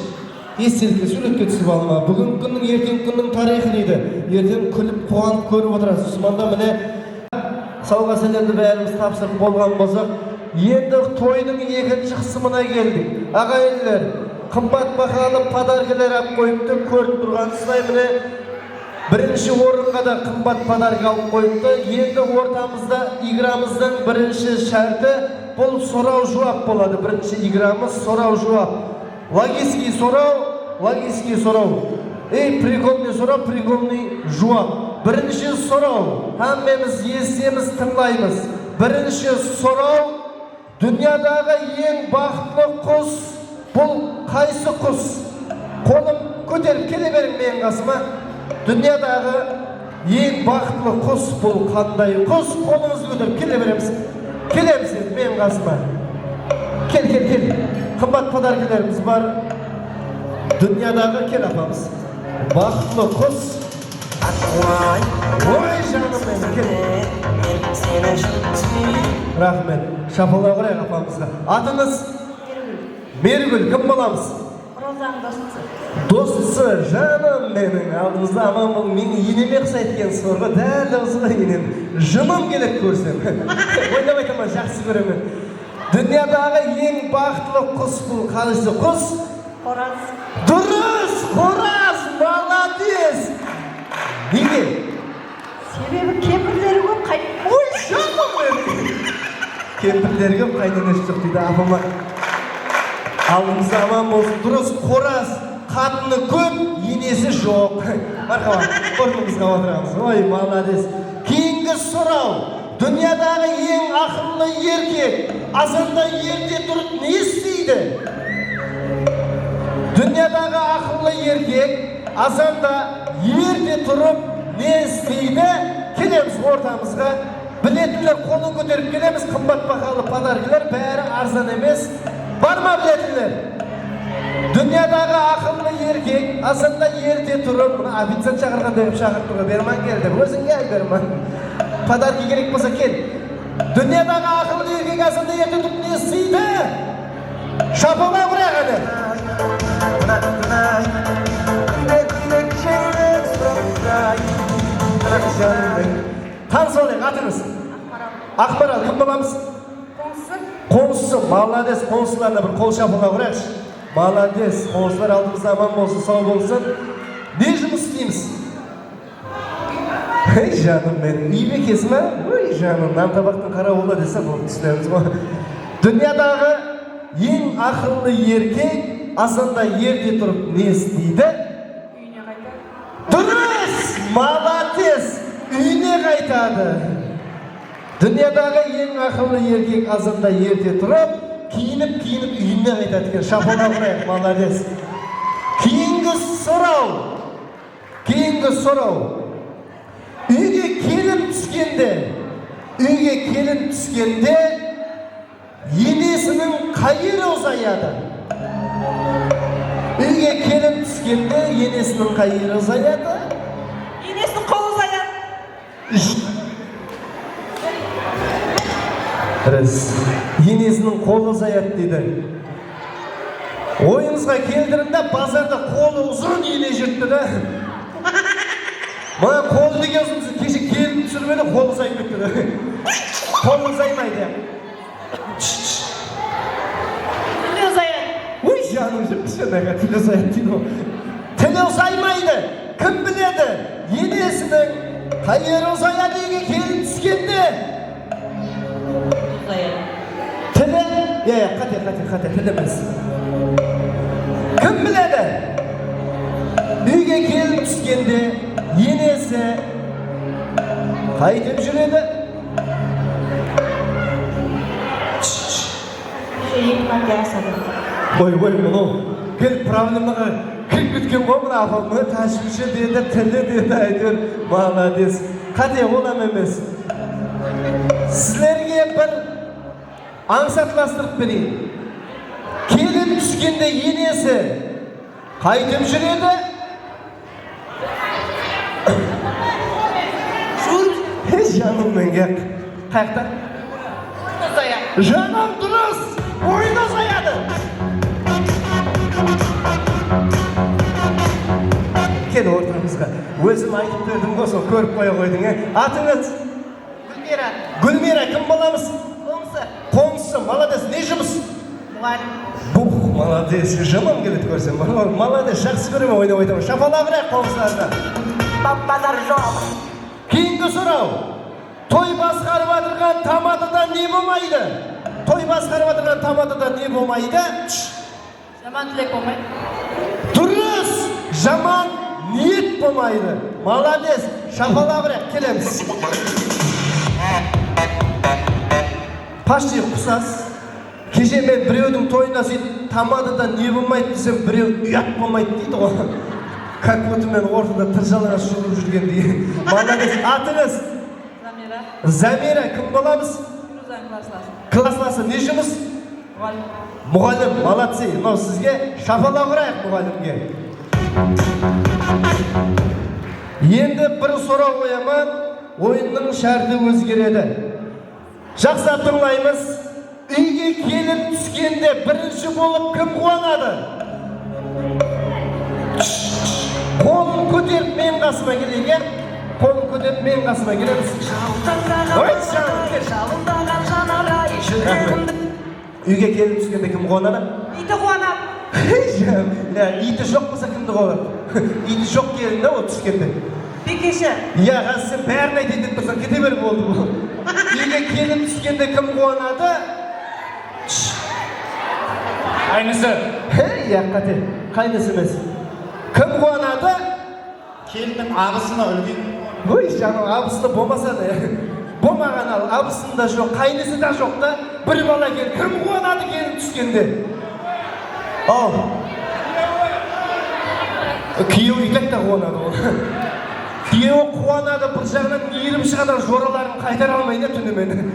Естелікке суретке түсіп алыңа. Бүгін күннің, ертең күннің тарихы дейді. Ертең күліп, қуанып көріп отырасыз. Усманда міне сауға сәлемді бәріміз тапсырып болған болсақ, енді тойдың екінші қысымына келдік. Ағайындар, қымбат бағалы подаркалар алып қойыпты, көріп тұрғансыздай міне бірінші орынға да қымбат подарка алып қойыпты. Енді ортамызда играмыздың бірінші шарты бұл сұрау жауап болады. Бірінші играмыз сұрау жауап. Логический сұрау. Прикольный сұрау, прикольный жауап. Бірінші сұрау, әммеміз естеміз, тыңлаймыз. Бірінші сұрау, дүниядағы ең бақытлы құс, бұл қайсы құс? Қолым көтеріп келе берің мен қасыма. Дүниядағы ең бақытлы құс, бұл қандай құс? Қолымызды көтеріп келе береміз. Келеміз мен қасыма. Кел. Қымбат подаркаларымыз бар. Дүниядағы кел апамыз. Бақытлы құс. Ой жаным менің рахмет. Шапалақ ұрайық апамызға. Атыңыз? Мергүл, кім боламыз? Розаның Достысы, жаным менің. Алдымызда аман бұл мені енеме қысайды екен сорға. Дәл осыға енем. Жымым келіп көрсем. Ойнамайтама жақсы көремін. Дүниядағы ең бақытлы құс бұл қайсы құс? Қораз. Дұрыс, қораз, молодец. Неге? Себебі кемпірлері көп қайт. Ой, жаным мен! Кемпірлері көп қайнанеш жоқ дейді апама. Алдымызда аман болсын. Дұрыс, қораз, қатыны көп, енесі жоқ. Мархабат, орнымызға отырамыз. Ой, молодец. Кейінгі сұрау. Дүниядағы ең ақыллы еркек азанда ерте тұрып не істейді? Дүниядағы ақыллы еркек азанда ерте тұрып не істейді? Келеміз ортамызға. Білетілер қолын көтеріп келеміз. Қымбат бағалы подаркалар бәрі арзан емес. Бар ма білетілер? Дүниядағы ақыллы еркек азанда ерте тұрып, официант шақырған деп шақыртуға берман келді. Өзің кел берман. Подарки керек болса кел. Дүниядағы ақыллы еркек азанда ерте тұрып не істейді? Шапалақ ұрайық әне. Таныс олайық, атыңыз? Ақмарал, кім боламыз? Қонысы, молодец, қонысыларына бір қол шапалақ ұрайықшы. Молодец, қонысылар алдымызда аман болсын, сау болсын. Не жұмыс істейміз? Ей жаным мен, үй бекесі ма? Ой жаным, нан табақтың қарауылда десе бұл түсінеміз ғой. Дүниядағы ең ақыллы еркек азанда ерте тұрып не істейді? Үйіне қайтады. Дұрыс! Молодец! Үйіне қайтады. Дүниядағы ең ақыллы еркек азанда ерте тұрып, киініп үйіне қайтады екен. Шапалақ ұрайық, молодец. Кейінгі сұрау. Үйге келін түскенде енесінің қайыры ұзаяды. Үйге келін түскенде енесінің қайыры ұзаяды. Енесінің қолы ұзаяды. Енесінің қолы ұзаяды дейді. Ойыңызға келдірімді базарда қолы ұзын ене жүртті да. Маған қолы неге ұзынсыз, кеше келін түсірмеді, қолы ұзайып кетті да. Қолы ұзаймайды. Тілі ұзаяды. Ой, жаным жүрді шанаға, тілі ұзаяды дейді ғой. Тілі ұзаймайды. Кім біледі? Енесінің қайыры ұзаяды үйге келін түскенде. Ұзаяды. Тілі Qate, tilimiz. Kim biladi? Uyga kelib tushganda yenesi qaytib yuradi. Voy, bunu. Gel problemaga kirib ketgan bo'mni afamni tashvishi dedi, tili dedi aytır. Malades. Qate bo'lam emas. Sizlarga bir ansatlastirib bereyim. Kelib tushganda yenesi qaytib yuradi. Canım menga qayerda? Canım durus. Oyna sayadı. Kel ortamızga. Özüm aytib berdim bolsa ko'rib qo'ya qo'yding. Atınız? Gulmira. Gulmira kim bo'lamiz? Komsi. Komsi, молодец. Ne işimiz? Muallim. Молодец. Jamam kelib ko'rsam. Молодец. Yaxshi ko'raman o'ynab o'ytaman. Shapalabroq komsilarda. Babbalar jo'q. Keyingi so'rov. To'y boshqarib o'tirgan tamadidan ne bo'lmaydi? To'y boshqarib o'tirgan tamadidan ne bo'lmaydi? Zaman tilak bo'lmaydi. Durus. Zaman niyet bo'lmaydi. Молодец. Shapalabroq kelamiz. Paşçı qusas. Kecha men birovning to'yida tamadidan ne bo'lmaydi desam, birov uyat bo'lmaydi deydi o. Как будто men o'rtada tirjalagan shug'ul yurgan deydi. Молодец. Atınız? Zamira kim bo'lamiz? Klasslasi nechimiz? Muallim. Молодцы. No sizga shapalabroq muallimga. Endi bir so'rov qo'yaman. O'yinning sharti o'zgaradi. Жақсы тыңлаймыз. Үйге келіп түскенде бірінші болып кім қуанады? Қолын көтеріп мен қасыма келейік. Қолын көтеріп мен қасыма келеміз. Ой, үйге келіп түскенде кім қуанады? Иті қуанады. Иті жоқ болса кімді қуанады? Иті жоқ келінде ол түскенде. Бекеші. Ya sen bәрін айтайын деп тұрсаң кете бер болды бұл. Үйге келіп түскенде кім қуанады? Aynısı. Ya қате, қайнысы емес. Кім қуанады? Келіннің абысына үлген. Ой, жаным, абысында болмаса да. Болмаған ал, абысында жоқ, қайнысы да жоқ та. Бір бала кел, кім қуанады келіп түскенде? Ал. Күйеу итек та қуанады ол. Күйеуі қуанады, бір жағынан иірім шығадан жораларын қайтара алмайды түнімен.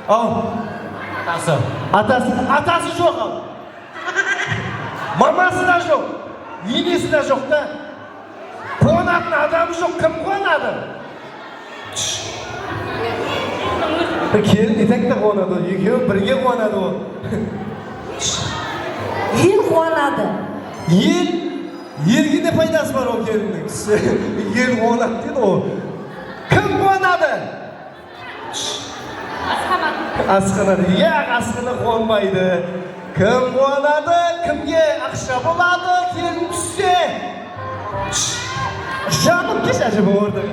Ал. Атасы жоқ ал. Мамасы да жоқ, енесі да жоқ та. Қуанатын адамы жоқ, кім қуанады? Келін итек те қуанады, екеуі бірге қуанады ол. Ел қуанады. Елге не пайдасы бар ол келіннің? Ел қуанады дейді ол. Кім қуанады? Асқанады. Асқана қуанбайды. Кім қуанады? Кімге ақша болады? Келін түссе. Жаным кеш әжі бұл орды.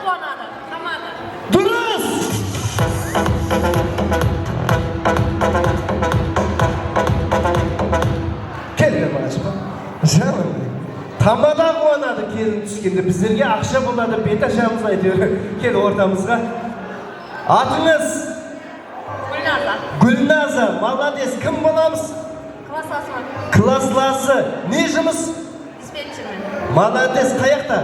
Қуанады. Қамады. Дұрыс! Келді мағашыма. Жаным, тамада қуанады келін түскенде. Біздерге ақша болады, бет ашамыз айтыр. Кел ортамызға. Атыңыз? Гүлназа. Молодец. Кім боламыз? Классласы. Не жұмыс? Диспетчермен. Молодец. Қаяқта?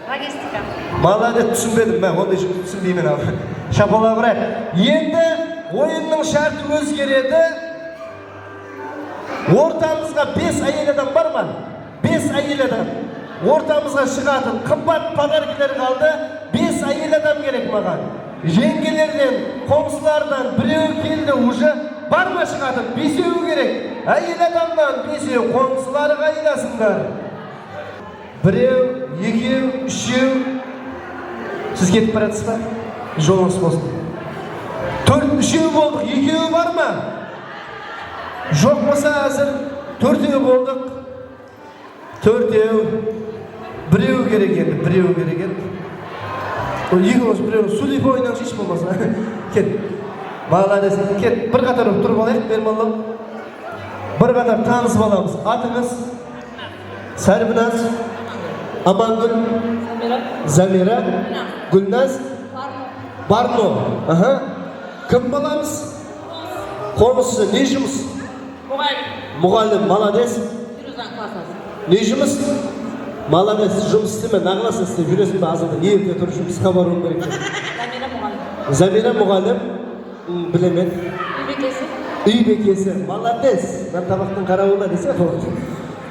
Логистика. Молодец. Түсінбедім. Мен ондай жұмыс түсінбеймін. Шапалабырақ. Енді ойынның шарты өзгереді. Ортамызға 5 әйел адам бар ма? 5 әйел адам. Ортамызға шығатын қымбат подаркілер қалды. 5 әйел адам керек маған. Жеңгелерден, қомсылардан біреу келді уже бар ма шығатын? 5-еу керек. Әйел адамдан 5-еу қомсылары қайдасыңдар. 1-еу, 2-еу, 3-еу. Сіз кетіп баратсыз ба? Жолыңыз болсын. 4-3-еу болдық. 2-еу бар ма? Жоқ болса әзір 4-еу болдық. 4-еу. 1-еу керек енді, 1-еу керек енді. Ол екеуіңіз біреуін сөйлеп ойнаңыз еш болмаса. Кел. Молодец. Ket, bir qator o'tirib olaylik, bermallam. Bir qator tanishib olamiz. Atınız? Sarvinoz, Amangul, Zamira, Gulnaz, Barno. Aha. Kim bo'lamiz? Qo'misi, nejimiz? Muallim, молодец. Nejimiz? Молодец, жұмыс істеме, нағыласын істеп жүресің бе азында? Не ерте тұрып жұмыс хабарым керек екен? Замира мұғалім, білемін. Үй бекесі. Молодец. Мен табақтың қарауында десе болады.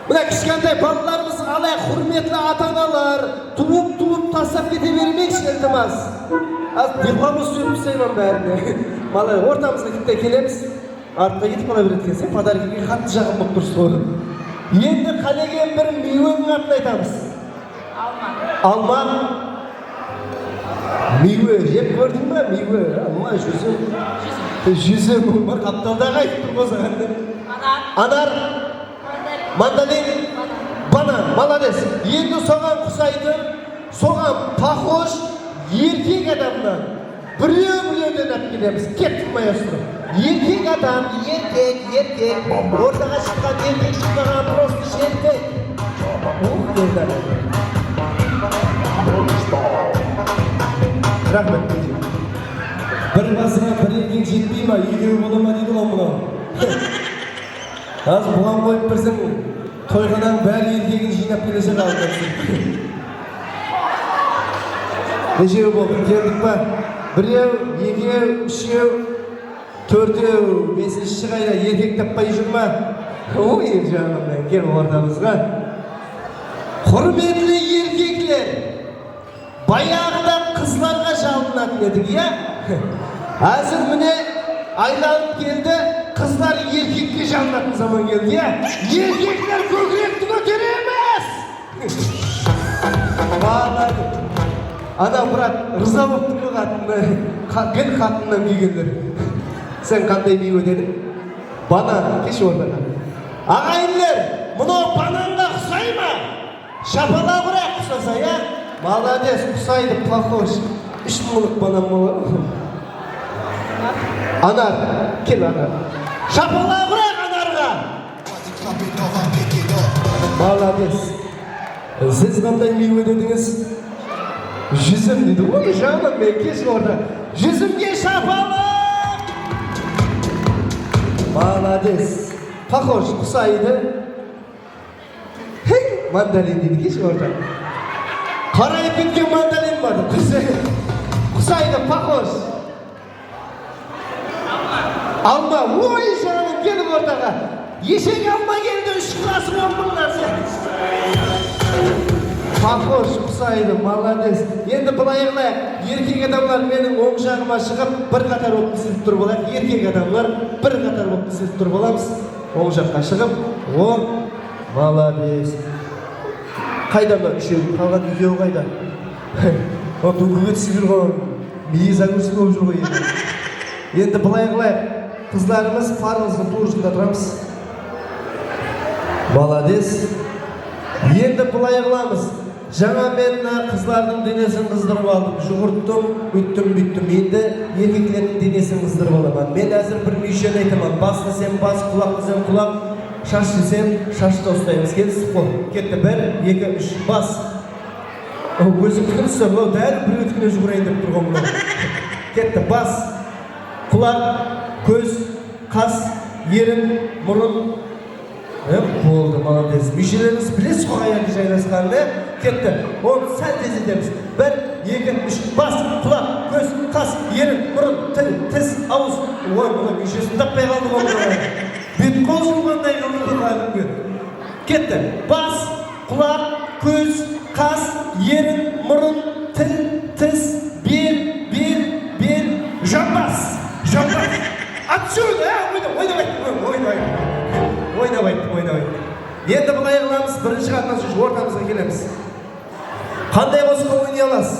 Мына кішкентай балаларымыз қалай құрметті ата-аналар, туып тастап кете бермейікші, iltimos. Az дипломымыз сөйтіп істеймін бәріне. Малай, ортамызға кетті келеміз. Артқа кетіп қала береді екенсің, подаркаға қатты жағым болып тұрсыз ғой. Енді қалеген бір мейуенің атын айтамыз. Алма. Мейуе, жеп көрдің ба? Мейуе. Алма, жүзім. Бар қапталдағы айтып тұр қозаған. Анар. Мандалин. Банан. Молодец. Енді соған құсайтын, соған похож еркек адамнан. Біреу-біреуден әп келеміз. Кеттік маэстро. Еркек адам, еркек. Ортаға шыққан еркек шықпаған просто шеркек. Рахмет. Бір басыға бір еркек жетпей ма, екеуі бола ма дейді ғой мынау. Аз бұған қойып бірсің, тойғадан бәрі еркегін жинап келесе қалды. Нешеу болды, келдік па? Біреу, екеу, үшеу, төртеу, бесінші қайда еркек таппай жүр ма? Ой, жаныммен, кел ортамызға. Құрметлі еркеклер, баяғыда қызларға жалынатын едік, иә? Әзір міне айланып келді, қызлар еркекке жалынатын заман келді, иә? Еркеклер көкіректі көтереміз! Бағалады. Ана брат, рыза боқтың ғой гіл қатыннан күйгендер. Сен қандай бей өтедің? Банан, кеш орнаға. Ағайынлер, мұнау бананға құсай ма? Шапала құрақ құсаса, я? Молодец, құсайды, плохош. 3 мыңлық банан болар. Анар, кел Анар. Шапала құрақ Анарға! Молодец. Сіз қандай бей өтедіңіз? Жүзім дейді, ой жаным мен кеш орда. Жүзімге шапалақ! Молодец. Похож, құсайды. Хей, мандалин дейді, кеш орда. Қарайып кеткен мандалин барды, құсайды, похож. Алма, ой жаным келіп ордаға. Ешек алма келді, 3 классы 10 мыңнан сен. Похож, құсайды, молодец. Енді бұлайғылайық, еркек адамлар менің оң жағыма шығып, бір қатар болып тізіліп тұр болайық. Еркек адамлар бір қатар болып тізіліп тұр боламыз. Оң жаққа шығып, молодец. Қайда ма үшеу, қалған екеу қайда? О, түңгіге түсіп жүрген, мейіз әңгісі көп жүр ғой енді. Енді бұлайғылайық, қызларымыз парымыздың турысында тұрамыз. Молодец. Енді бұлайғыламыз. Жаңа мен қызлардың денесін қыздырып алдым, жүгірттім, бүттім. Енді еркектердің денесін қыздырып аламын. Мен әзір бір мүйшен айтамын. Бас десем бас, құлақ десем құлақ, шаш десем шашты ұстаймыз. Келістік қой. Кетті 1, 2, 3, бас. Өзі күтінісі, дәл бір өткіне жүгірейін деп тұрған мұны. Кетті бас, құлақ, көз, қас, ерін, мұрын. Болды, молодец. Мүйшелеріңіз білесіз қой аяғы жайласқанды. Кетті. Оны сәл тездетеміз. 1, 2, 3, бас, құлақ, көз, қас, ерін, мұрын, тіл, тіс, ауыз. Ой, мұны мүйшесін таппай қалды ғой. Бет қол жуғандай қылды қалды. Кетті. Бас, құлақ, көз, қас, ерін, мұрын, тіл, тіс, бел, жамбас. Отсюда, ойнабайт. Енді бұлай қыламыз, бірінші қатынас үшін ортамызға келеміз. Қандай қосқа ойнай аласыз?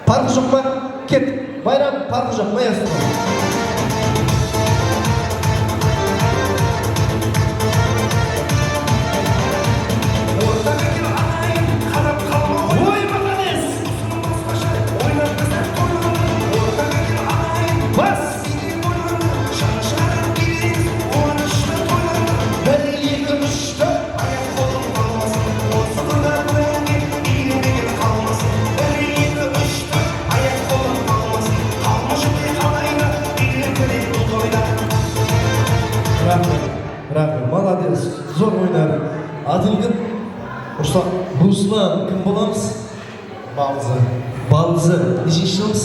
Парқы жоқ ма? Кет. Байрам, парқы жоқ, маэстро. Ой, молодец! Бас! Рахмет, молодец, зор ойнадың. Атың кім? Руслан, кім боламыз? Балдызы, нешінші жылымыз?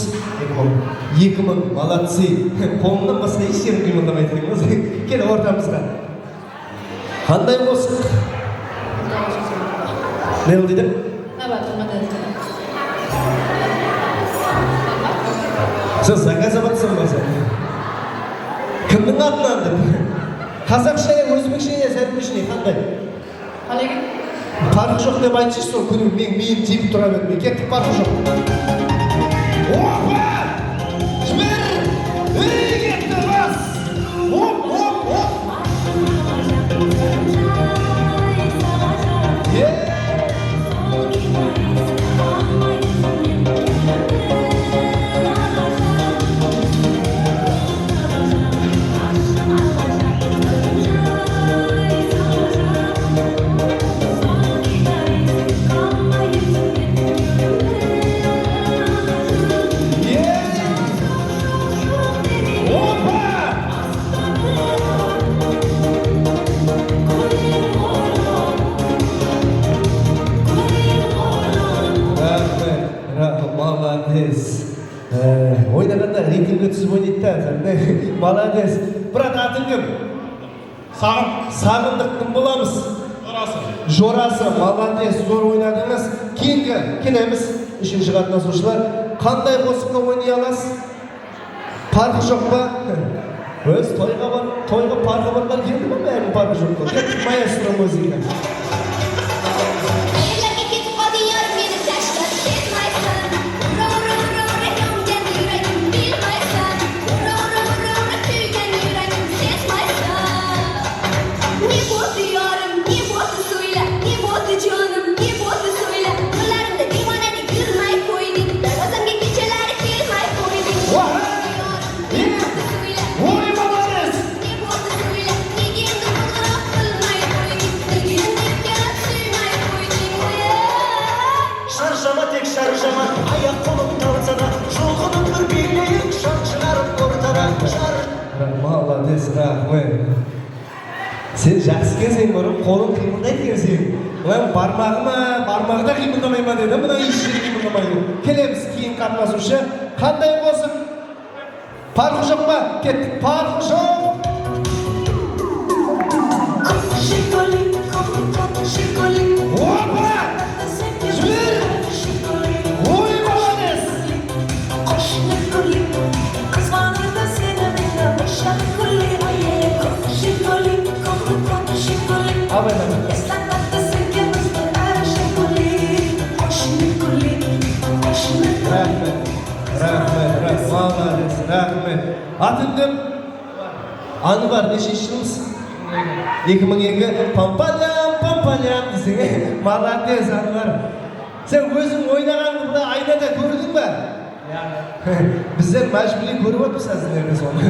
2000, молодцы. Қолымнан басқа еш жерін қимылдамайды екен. Кел ортамызға. Қандай болсын? Не ол дейді? Сен заказ абатсың ба сен? Кімнің атынан деп? Қазақша не, өзбекше не, сәлбекше не, қандай? Қалай кет? Парқы жоқ деп айтшы, сол күні миым тиіп тұра бермей. Кеттік, парқы жоқ. Опа! Жібер! Кетті бас! Оп! Ойнағанда рейтингі түсіп ойнайды да, молодец. Брат, атың кім? Сағындық, кім боламыз? Жорасы, молодец, зор ойнадыңыз. Кейінгі келеміз, үшінші қатынасушылар. Қандай қосыққа ойнай аласыз? Парқы жоқ па? Өз тойға парқы барлар келді ма? Бәрін парқы жоқ па? Кеттік, маэстро музыка. Молодец, рахмет. Сен жақсы кенсең бұрын, қолың қимылдайды кенсең. Олай бармағы да қимылдамай ма деді, мұна еш жері қимылдамайды. Келеміз кейін қатынасушы. Қандай болсын? Парқы жоқ па? Кеттік, парқы жоқ! Опа! Жібер! Ой, молодец! Рахмет, молодец, рахмет. Атың кім? Анвар, нешінші жылымыз? 2002, пампалям десең, молодец, Анвар. Сен өзің ойнағанды бұда айнада көрдің ба? Біздер мәжбүлі көріп отырмыз әзілерді соны.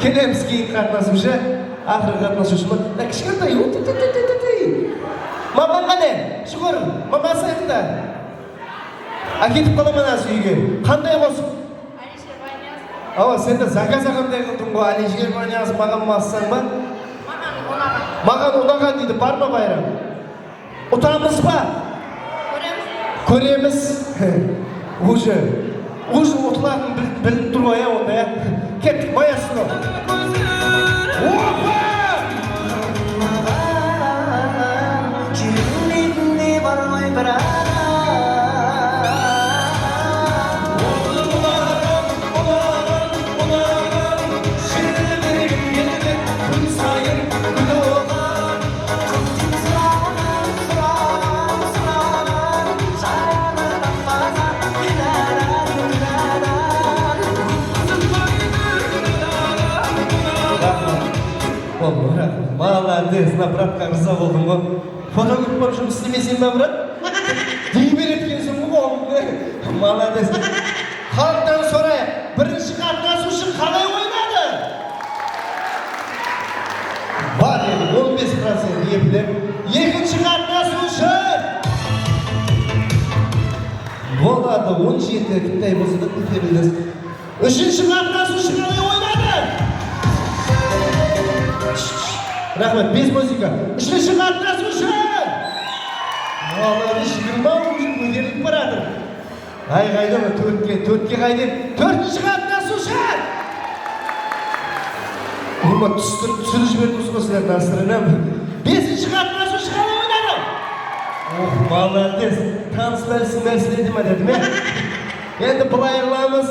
Келеміз кейін қатынасушы, ақыры қатынасушы ма? Кішкентай, маман қане? Шүгір, мамасы айтында. Әкетіп қаламын әзі үйге. Қандай қосып? Ава, сен де заказ ағамдай қылдың ғой, Алишер Ваняз маған массаң ба? Маған ұнаған дейді, бар ма байрам? Ұтамыз ба? Көреміз. Уже ұтылатын біліп тұр ғой, онда. Кеттік, маэстро. Опа! Жүрегімде бар ғой бір Молодец, на братқа риза болдым ғой. Фото көріп барып жұмыс істемесең ба, брат? Дей береткенсің ғой. Молодец. Халықтан сұрайық, бірінші қатынасушы қалай ойнады? Бар еді, 15% епілер. Екінші қатынасушы! Болады, 17 кіттай болса да көтерілдіңіз. Үшінші қатынасушы қалай ойнады? Рахмет, без музыка. Үшінші қатынасушы! Аллады, шықырма уже көтеріліп барады. Ай, қайда ма? Төртке қайда? Төртінші қатынасушы! Ома түсіріп жіберді осылардың астырына. Бесінші қатынасушы қалай ойнады? Ох, молодец. Таныс мәселеді ма деді ме? Енді бұлай қыламыз.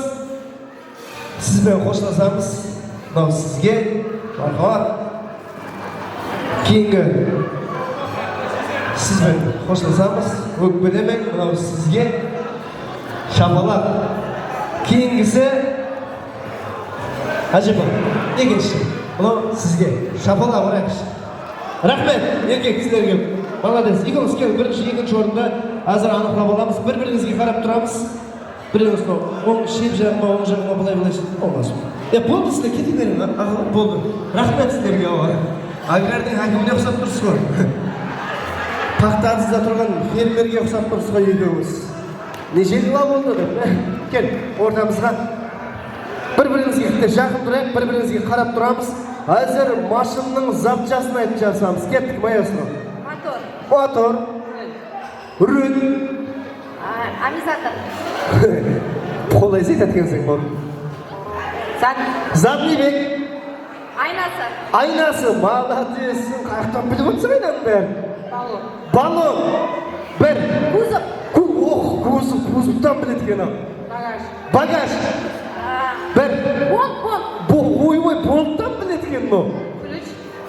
Сізбен қоштасамыз. Мынау сізге мархабат. Кейінгі сізбен қоштасамыз. Өкпелемең, мынау сізге шапалақ. Кейінгісі Ажипа, екінші. Мынау сізге шапалақ ұрайықшы. Рахмет, еркек кісілерге. Молодец. Екеуміз бірінші, екінші орында азыр анықтап аламыз. Бір-біріңізге қарап тұрамыз. Біріңіз оң шеп жағыма, оң жағыма былай олмас. Болды сіздер, кете берің, ағылып болды. Рахмет сіздерге оға. Агрардың әкіміне ұқсап тұрсыз ғой. Тақтадызда тұрған фермерге ұқсап тұрсыз ғой екеуміз. Неше жыла болды деп. Кел, ортамызға. Бір-біріңізге жақын тұрайық, бір-біріңізге қарап тұрамыз. Әзір машинның запчасын айтып жасамыз. Кеттік, майасына. Мотор. Рүн. Амизатор. Қолай зететкенсің бұл. Задний бек. Айнасы. Айнасы, молодецсің. Қаяқтан біліп отырсың айнаның бәрі? Балон. Бір. Кузов. Кузовтан білеткен ау. Багаж. Бір. Болт. Ой, болттан білеткен ау.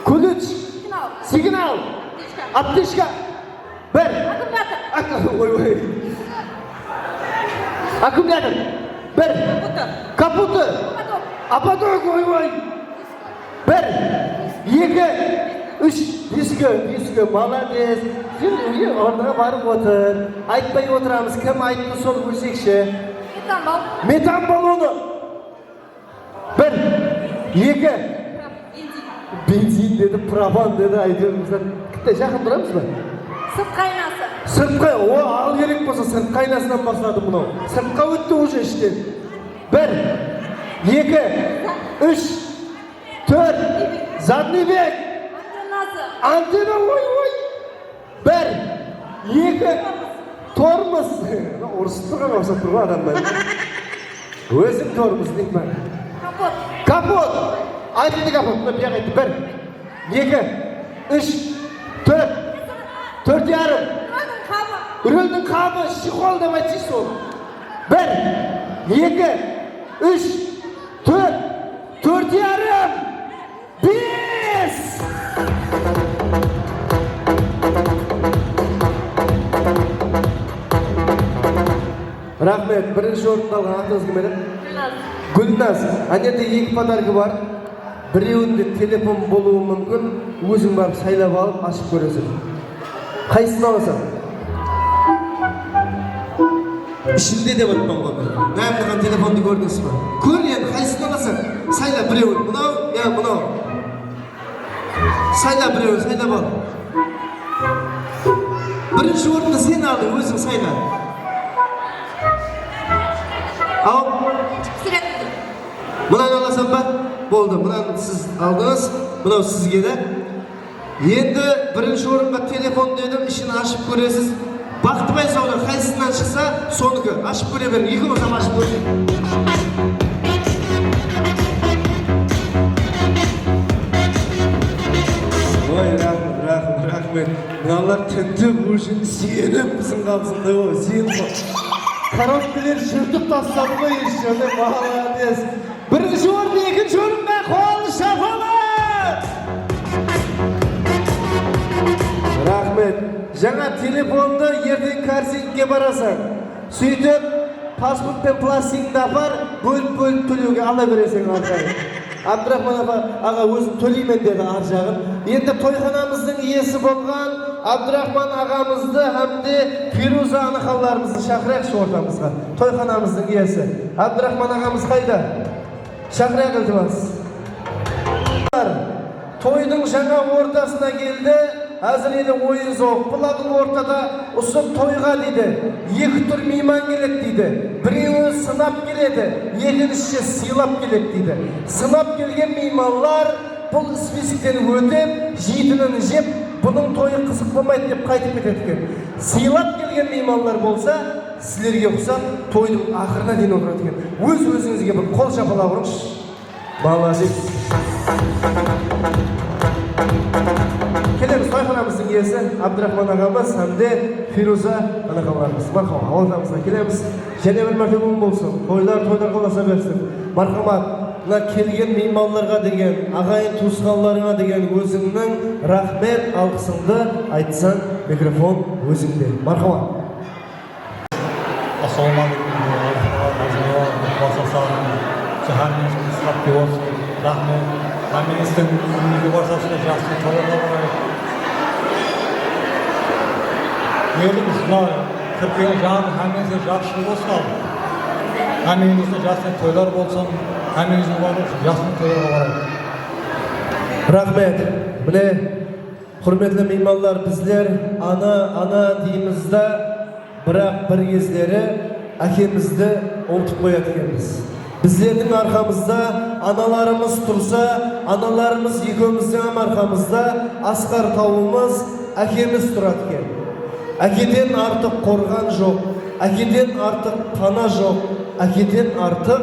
Ключ. Сигнал. Аптечка. Бір. Аккумулятор. Ой. Аккумулятор. Бір. Капуты. Ападок. Ой. Бір. Екі. Үш. Ескі. Молодец. Орнаға барып отыр. Айтпай отырамыз. Кім айтты сол көрсекші. Метан балоны. Бір. Екі. Бензин деді, пропан деді. Айтырымыздан. Кітті жақын тұрамыз ба? Сыртқы айнасы. Сыртқы, ал керек болса сыртқы айнасынан бастады мұнау. Сыртқа өтті уже іштен. Бір, екі, үш, төрт, задний бек. Антенна, ой. Бір, екі, тормоз. Ұрысып тұрған осы тұрған адамдар. Өзім тормоз деймін ба? Капот. Айтылды капот, бұны айтты. Бір, екі, үш, төрт. Төрт ярым. Рөлдің қабы, шиқол деп айтсыз ол. Бір, екі, үш, төрт ярым, бес. Рахмет, бірінші орында алған ақтыңыз кім еді? Гүлназ. Әнерде екі подарғы бар. Біреуінде телефон болуы мүмкін. Өзің барып сайлап алып, ашып көресің. Қайсысын аласың? Ішінде деп өтпен ғой. Мәмдіған телефонды көрдіңіз ба? Көр енді, қайсысын аласың? Сайла біреуін. Мұнау, мұнау. Сайла біреуін, сайла бол. Бірінші орында сен алды, өзің сайла. Ау? Мұнан аласың ба? Болды, мұнан сіз алдыңыз. Мұнау сізге де. Енді бірінші орынға телефон дедім, ішін ашып көресіз. Бақтыбай саулар, қайсысынан шықса, соныкі. Ашып көре берің, екі болсам ашып көрсен. Ой, рахмет. Мыналар тінті бұшын сеніп біздің қалсында ғой, сен ғой. Коробкілер жыртып тастады ғой, ешжаны, молодец. Бірінші орын, екінші орынға қол шапалы! Рахмет. Жаңа телефонды ертең корзинге барасың. Сөйтіп, паспорт пен пластигіңді апар, бөліп төлеуге ала бересің арқай. Абдрахман аға өзім төлеймен деді ар жағын. Енді тойханамыздың иесі болған Абдрахман ағамызды әмде Фируза анақаларымызды шақырайықшы ортамызға. Тойханамыздың иесі. Абдрахман ағамыз қайда? Шақырайық ілтімас. Тойдың жаңа ортасына келді. Әзір елі ойын зоқ. Бұлағыл ортада ұсып тойға дейді. Екі түр мейман келеді дейді. Біреуі сынап келеді, екіншісі сыйлап келеді дейді. Сынап келген мейманлар бұл списоктен өтіп, жейтінін жеп, бұның тойы қызық болмайды деп қайтып кетеді екен. Сыйлап келген меймандар болса, сіздерге ұқсап, тойдың ақырына дейін отырады екен. Өз-өзіңізге бір қол шапалап ұрыңызшы. Молодец. Келеміз тойханамыздың иесі Абдрахман ағамыз hamda Фируза анағаларымыз. Мархабат, ауылымызға келеміз. Және бір мәртебе болсын. Тойлар қоласа берсін. Мархабат, мына келген мейманларға деген, ағайын туысқандарыңа деген өзіңнің рахмет алғысыңды айтсаң, микрофон өзіңде. Мархабат. Ассалаумағалейкум. Рахмет. Hammenizдің өмірге барсасында жақсы тойларға барайық. Еліміз мына кірген жағын hammenizге жақсы болсын ал. Hammenizде жақсы тойлар болсын, hammenizдің барып жақсы тойларға барайық. Рахмет. Міне, құрметті меймандар, біздер ана дейміз да, бірақ бір кездері әкемізді ұмытып қояды екенбіз. Біздердің арқамызда аналарымыз тұрса, аналарымыз екеуміздің арқамызда асқар тауымыз, әкеміз тұрады екен. Әкеден артық қорған жоқ, әкеден артық пана жоқ, әкеден артық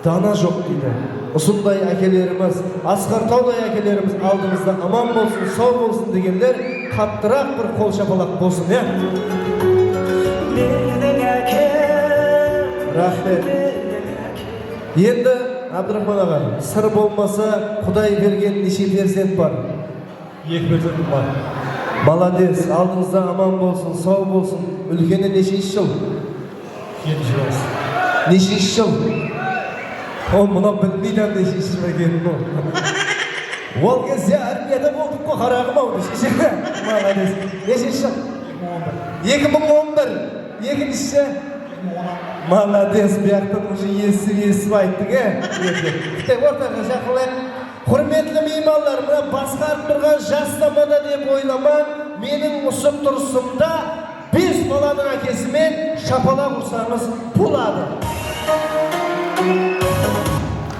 дана жоқ дейді. Осындай әкелеріміз, асқар таудай әкелеріміз алдымызда аман болсын, сау болсын дегендер қаттырақ бір қол шапалақ болсын, е? Рахмет. Енді Абдрахман аға, сыр болмаса, Құдай берген неше перзент бар? 2 перзент бар. Молодец, алдыңызда аман болсын, сау болсын. Үлкені нешінші жыл? 7 жыл. Нешінші жыл? О, мұна білмейді нешінші жыл екенін ол. Ол кезде армияда болдық қой, қарағым ау, нешінші жыл? Молодец. Нешінші жыл? 2011. Екіншісі? Молодец, бұяқтан уже есіп айттың, е? Ортаға жақылайық. Құрметлі меймандар, мұна басқарып тұрған жастамада деп ойламан, менің ұсып тұрысымда 5 баланың әкесімен шапалақ ұрсаңыз болады.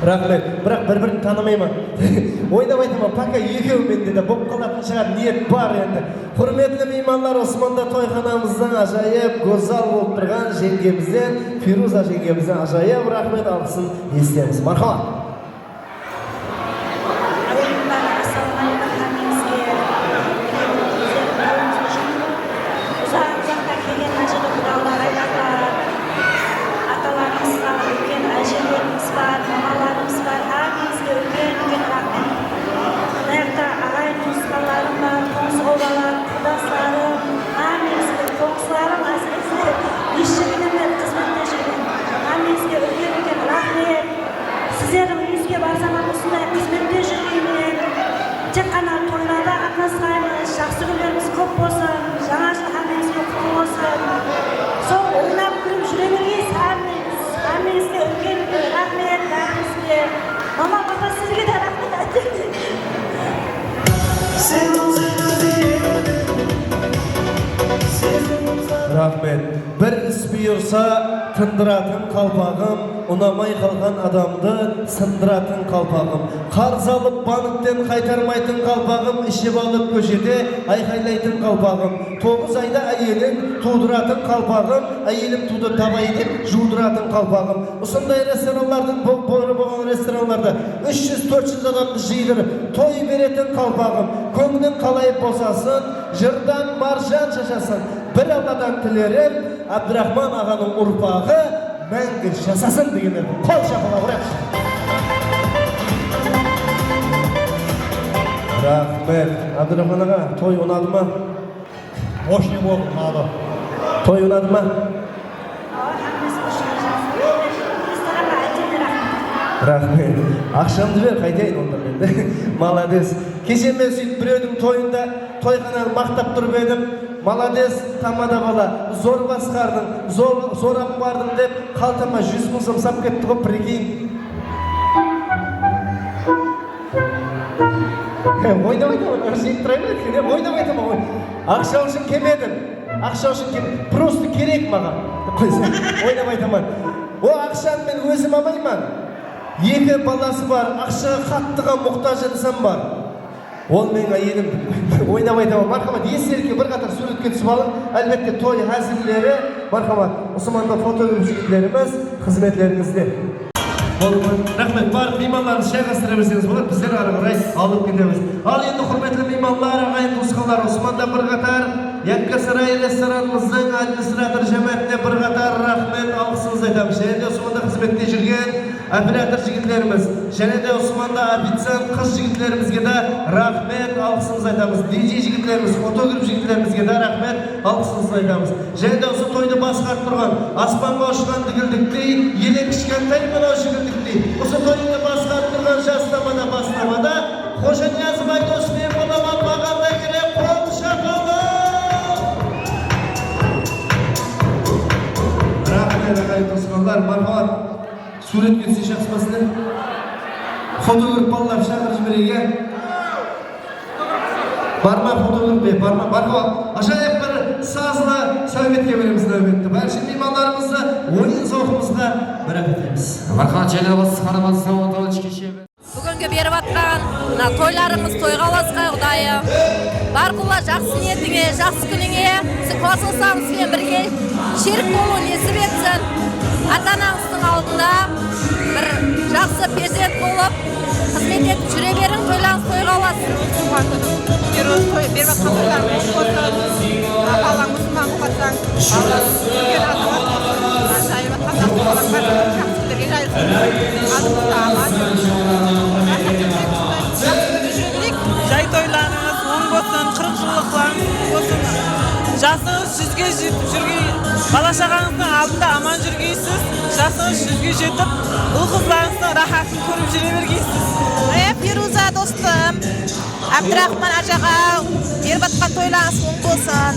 Рахмет, бірақ бір-бірін танымаймын. Ойнап айтамын, пока екеуімен де болып қалатын шығар, ниет бар енді. Құрметлі меймандар, Османда тойханамыздың ажайып, гозал болып тұрған жеңгемізден, Фируза жеңгемізден ажайып рахмет алғысын естеміз. Мархабат. Sizlerin yüzge barzaman usunda hizmette жүргенмен тек қана тойларда қатынасқаймыз, жақсы күндеріміз көп болсын, жаңа жыл hammenizге құтты болсын. Сол ойнап күліп жүре бергейсіз hammenizге үлкен рахмет, бәріңізге. Мама, папа, сізге де рахмет айтайын. Рахмет. Бір іс бұйырса, тындыратын қалпағым, ұнамай қалған адамды сындыратын қалпағым. Қарыз алып банктен қайтармайтын қалпағым, ішіп алып көшеде айқайлайтын қалпағым. 9 айда әйелін тудыратын қалпағым, әйелім туды табай деп жудыратын қалпағым. Осындай ресторанлардың, болған ресторанларда 300-400 адамды жиылдырып, той беретін қалпағым. Көңілің қалай босасын, жырдан маржан шашасын. Бір Алладан тілерім, Абдрахман ағаның ұрпағы мәңгі жасасын дегендер. Қол шапалақ ұрайықшы. Рахмет. Абдрахман аға, той ұнады ма? Очень болды, ұнады. Той ұнады ма? Рахмет. Ақшамды бер, қайтайын онда менде. Молодец. Кеше мен сөйтіп біреудің тойында тойхананы мақтап тұрып едім. Молодец, тамада бала, зор басқардың, зор бардың деп, қалтама 100 мың сап кетті ғой, прикинь. Ойнап айтамын, ұршайып тұрайын өткен, ойнап айтамын. Ақша үшін кемедім, просто керек маған. Ойнап айтамын. О ақшаны мен өзім алмаймын. Екі баласы бар, ақшаға қаттыға мұқтаж інсан бар. Ол мен әйелім ойнамай табам. Мархамат, естелікке бір қатар суретке түсіп алып, әлбетте той әзірлері, мархамат, Османда фотограф жігітлеріміз қызметлеріңізде. Рахмет, бар мейманларымыз шай қастыра берсеңіз болады, біздер ары қарай алып кетеміз. Ал енді құрметті мейманлар, ағайын туысқандар, Османда бір қатар Яккасарай ресторанымыздың администратор жәмәтіне бір қатар рахмет алғысымызды айтамыз. Және де Османда қызметте жүрген оператор жігітлеріміз, және де Османда официант қыз жігітлерімізге де рахмет алғысымызды айтамыз. DJ жігітлеріміз, фотограф жігітлерімізге де рахмет алғысымызды айтамыз. Және де осы тойды басқарып тұрған, аспанға ұшқан дігілдіктей, еле кішкентай мынау жігілдіктей, осы тойды басқарып тұрған жастамада бастамада Қожанияз Байдосымен боламан бағандай келе қол шақылды. Рахмет ағайын туысқандар, мархамат. Суретке түсі шақспасындар. Фотограф балалар шақырып жіберейге. Барма фотограф бе, барма. Мархамат. Ашайып бір сазына сәуметке береміз нәуметті. Бәрші меймандарымызды ойын зауқымызға бір әпетеміз. Мархамат жәлебіз қарамыз сауаталы кешебі. Бүгінгі беріп атқан тойларымыз тойға оласқа Құдайым. Барқұлла жақсы ниетіңе, жақсы күніңе, сіз қосылсаңызбен бірге шерік болу несіп етсін. Ата-анаңыздың алдында бір жақсы перзент болып, қызмет етіп жүре берің, тойларыңыз тойға оласын. Беріп атқан тойларымыз болсын, апалаң мұсылман болсаң, үлкен азамат, жайып атқанда болсаң, жақсы күндерге Жай тойларыңыз оң болсын, 40 жылдықларыңыз болсын. Жасыңыз 100-ге жетіп жүрген, бала-шағаңыздың алдында аман жүргейсіз. Жасыңыз 100-ге жетіп, ұл-қызларыңыздың рахатын көріп жүре бергейсіз. Фируза достым, Абдрахман ажаға беріп атқан тойларыңыз оң болсын.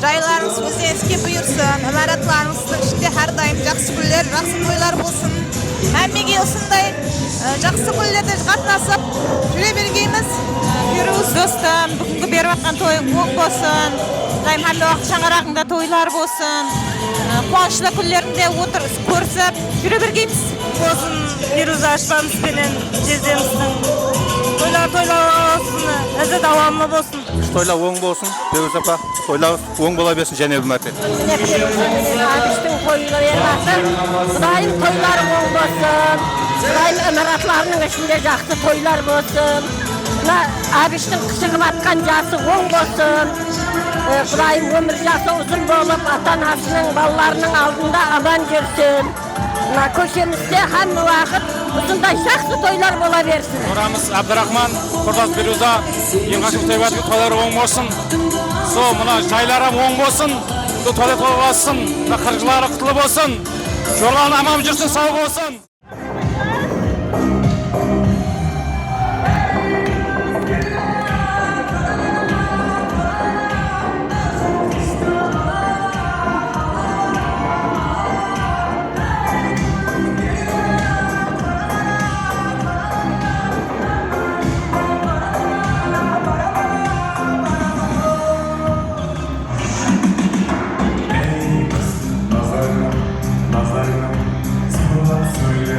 Жайларыңыз өзінен іске бұйырсын. Әмаратларыңыздың ішінде әрдайым жақсы күндер, жақсы тойлар болсын. Әммеге осындай жақсы күндерде қатынасып жүре бергейміз. Фируз достым, бүгінгі беріп атқан тойың оң болсын. Әмме уақыт шаңырағыңда тойлар болсын. Қуанышты күндерінде отырып көрісіп жүре бергейміз. Болсын, Фируза ашпамызбенен жездеміздің. Тойлар olsun, ізі давамlı болсын. Toylar oң болсын, Фируза апа, тойлар оң бола берсін және бір мәрте. Әбіштің тойлары ермәсін, Құдайым тойлары оң болсын. Құдайым әміратларының ішінде жақсы тойлар болсын. Әбіштің қышығып атқан жасы оң болсын. Құдайым өмір жасы ұзын болып, ата-анасының, балаларының алдында аман жүрсін. Көшемізде һәм уақыт ұзындай жақсы тойлар бола берсін. Орамыз Абдрахман, құрдас Фируза, ең қашық тойбатығы тойлары оң болсын. Со, мұна жайларым оң болсын, тойлар толғасын, қырғылары құтылы болсын, жолған аман жүрсін, сау болсын. Назарынан сырлап сөйле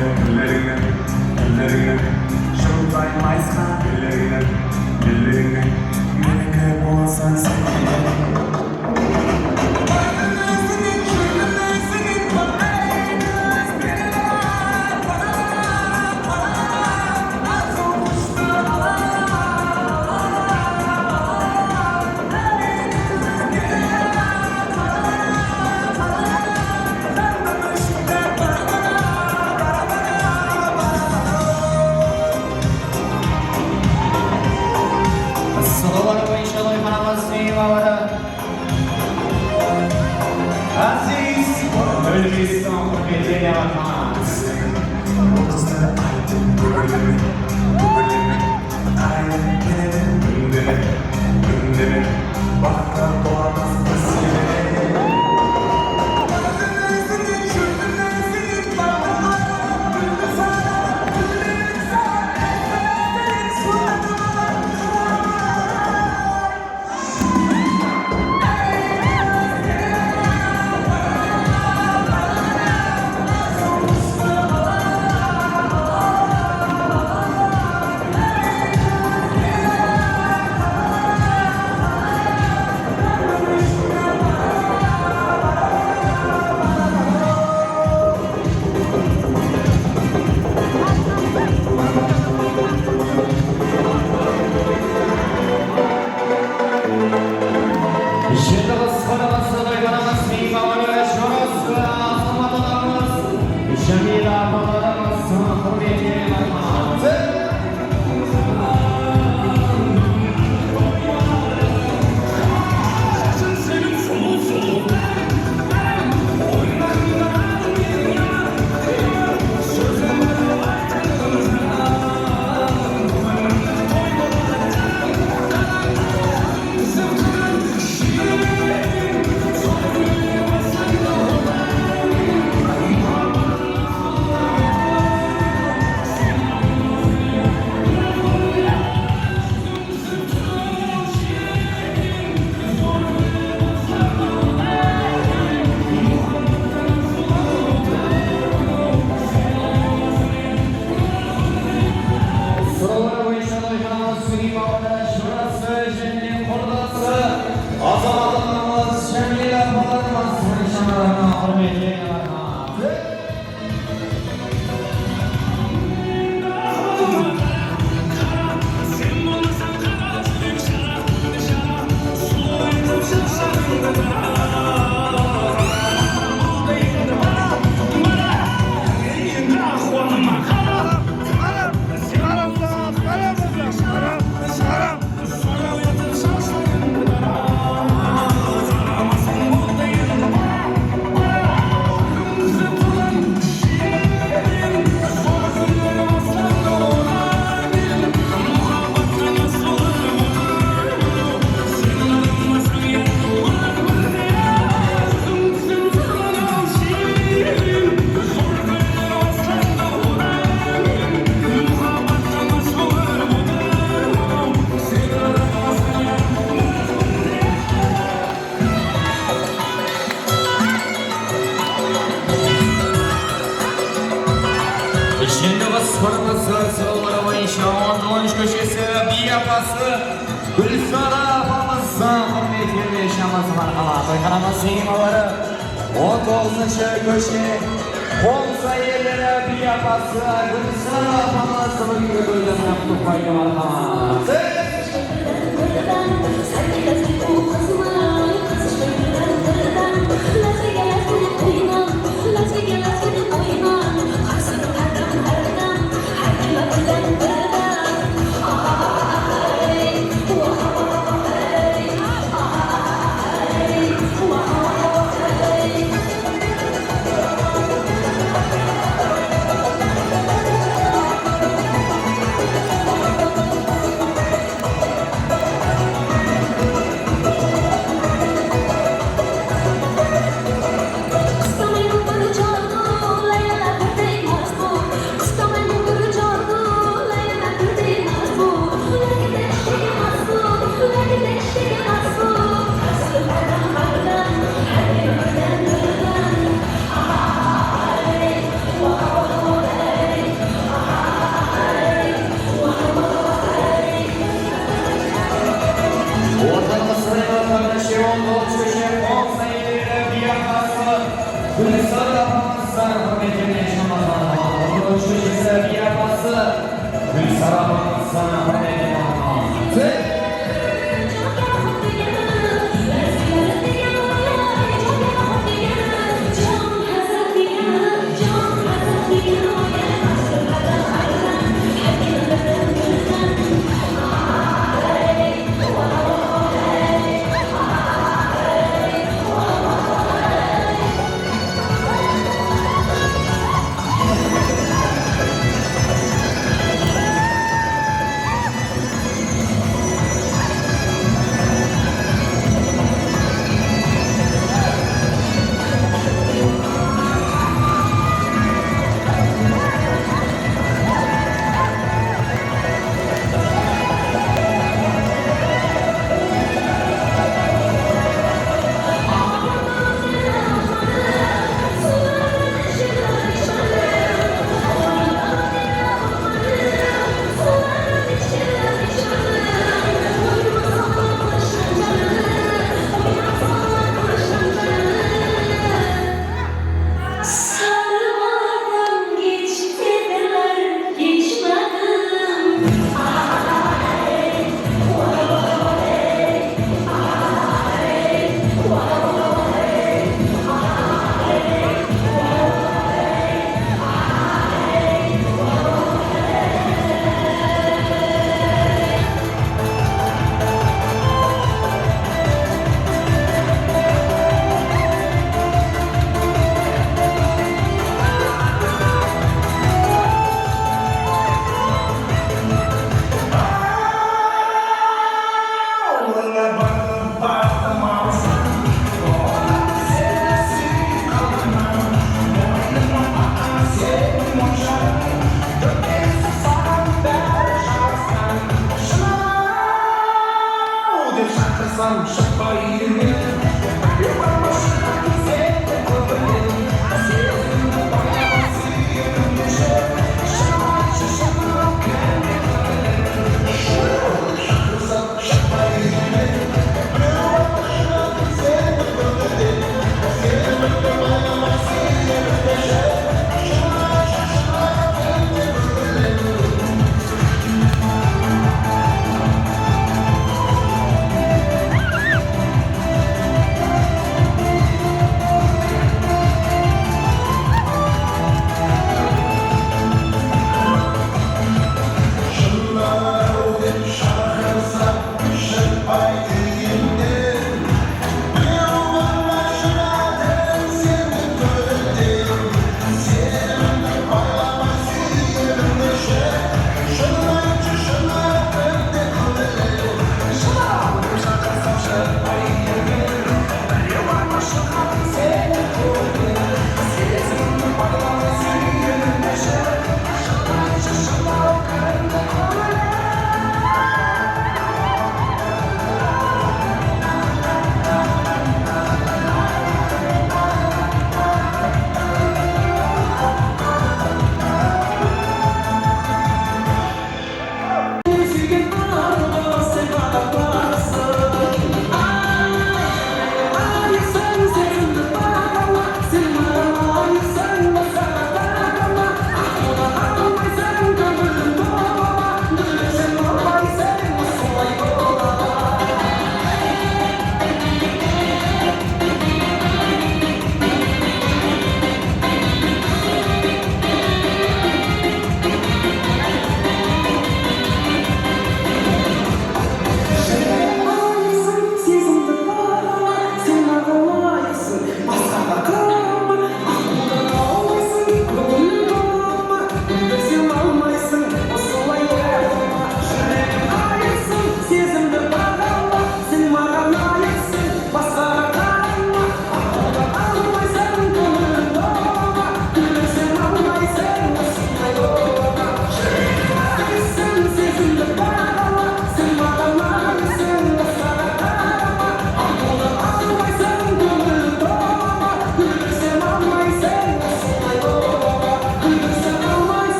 bir yapası Gülsara apamızdan hürmetli yaşaması var kala. Toyxonamiz seymoları 19-cı köşe Komsa yerlere bir yapası Gülsara apamız bugünkü bölümden tutmayı var kala.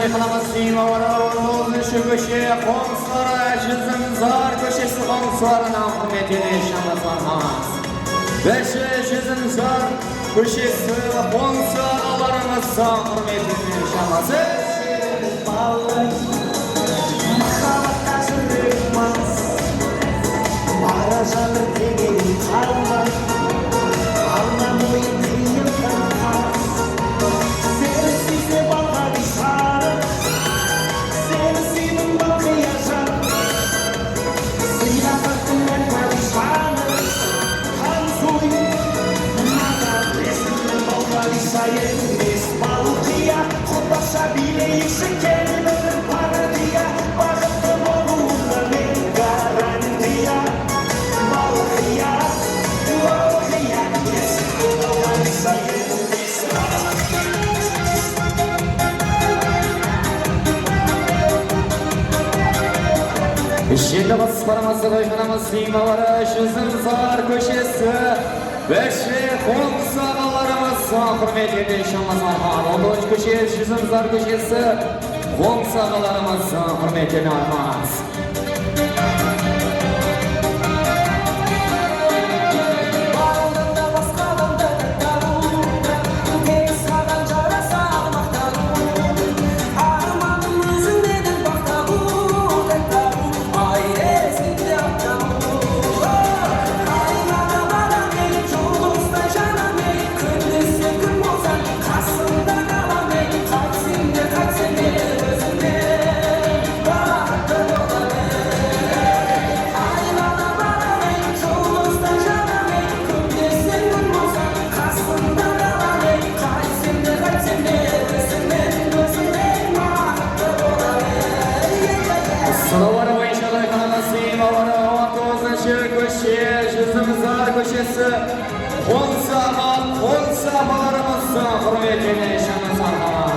toyxonamiz Siymovara 19-köşe Qo'ngsora Jizimzor köşesi Qo'ngsoradan hurmatli shamazorimiz. 5-Jizimzor köşesi Qo'ngsoralarimiz hurmatli shamazor. Şimdi basparımızı toyxonamiz Siymovara Jizimzor köşesi 5-Qo'ngsoralarimiz hurmatli shamazorlar. 19-köşe Jizimzor köşesi Qo'ngsoralarimiz hurmatli shamazorlar. Köşesi Qo'ngsoralarimiz hurmatli shamazorlar.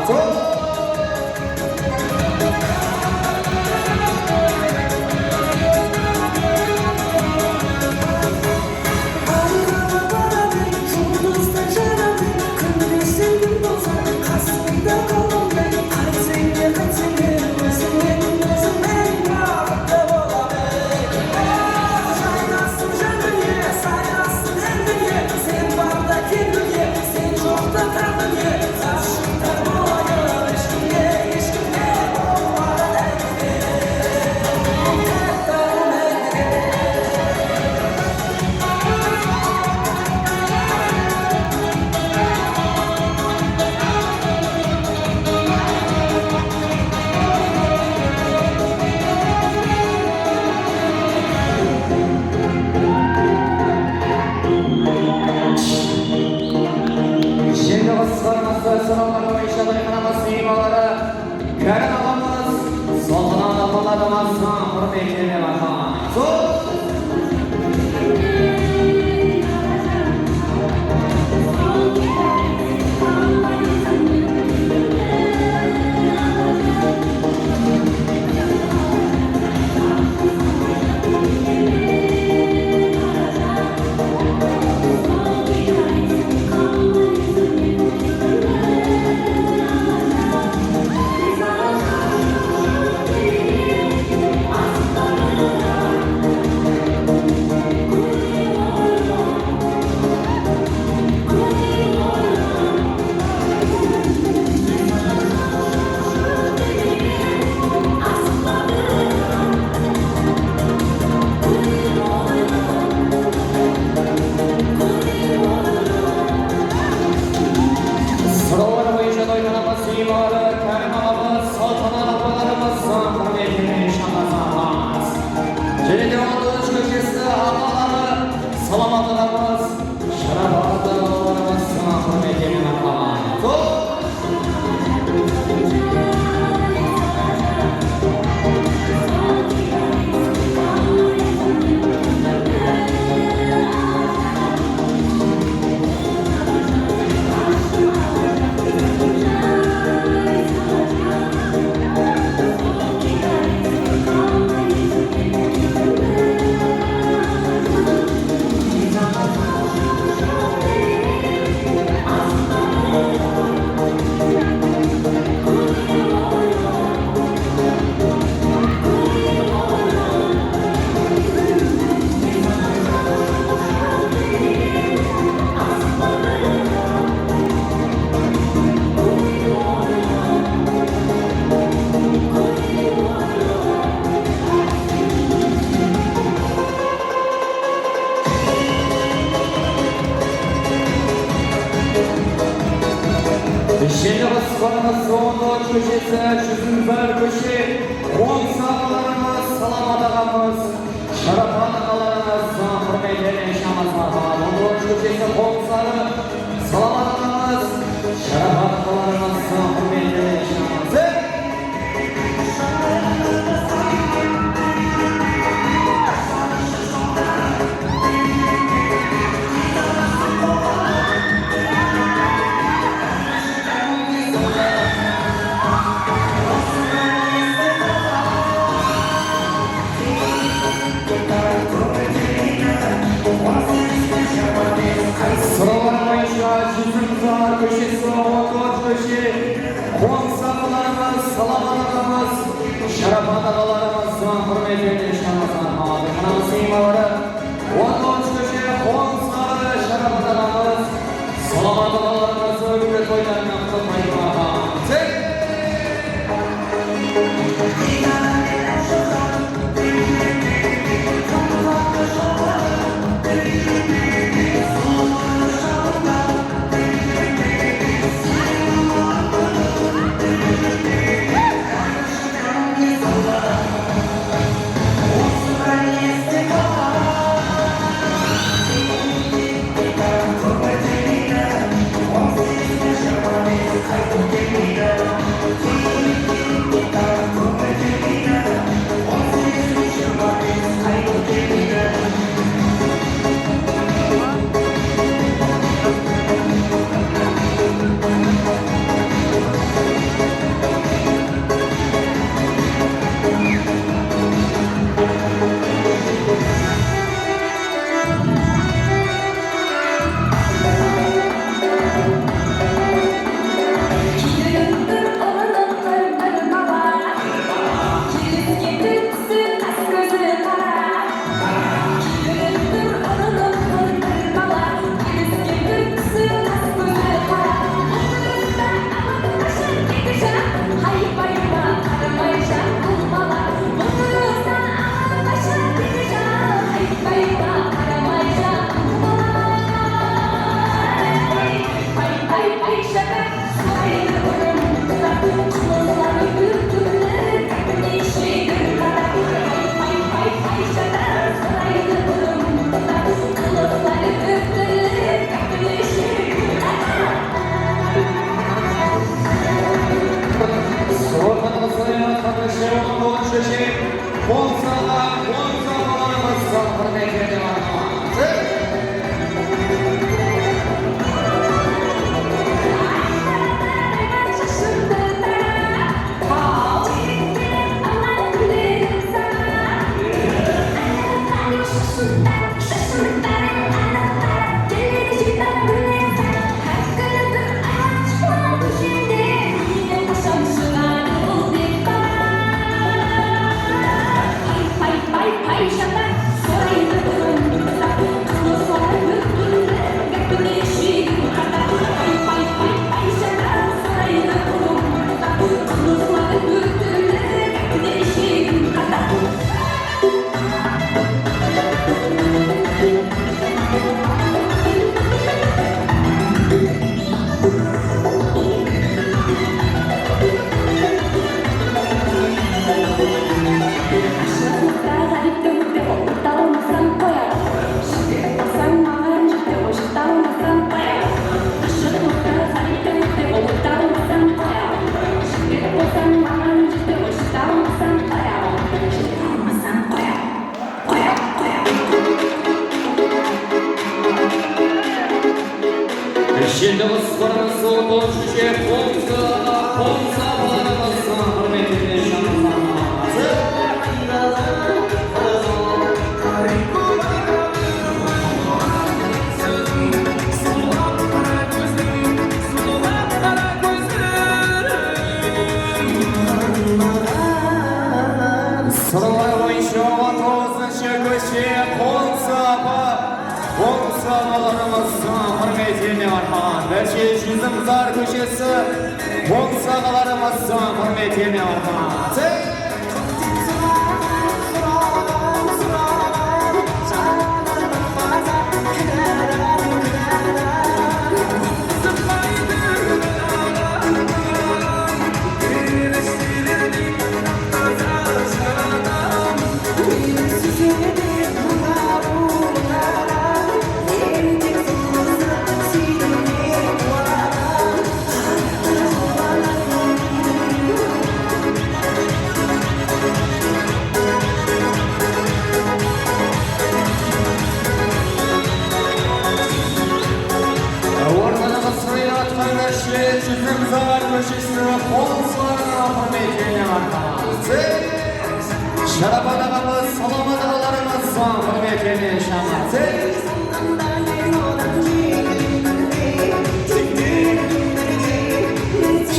Eşelimiz konumuz 14 köşesi, Çözümler köşe, 10 sağlarımız, salamat ağamız, şarafat ağalarımız, hürmetleri yaşamaz marhaba. 14 köşesi, 10 sarı, salamat ağamız, şarafat ağalarımız, hürmetleri yaşamaz. Sıralanmayışa Cüzümzar köşesi, 14 köşe, Konsaklarımız, Salamanlarımız, Şarafat ağalarımız, hürmetleri yaşamazlar abi. Anasıymaları, 14 köşe, Konsakları, Şarafat ağalarımız, Salamat ağalarımız, öbür toylarına kutlayın abi. Cüzümzar köşesi, Konsaklarımız, hürmetine armağan. Çizimzar köşesi Olslarına hürmetine arkamız Şarabadağımız, salamadağlarımız hürmetine yaşamaz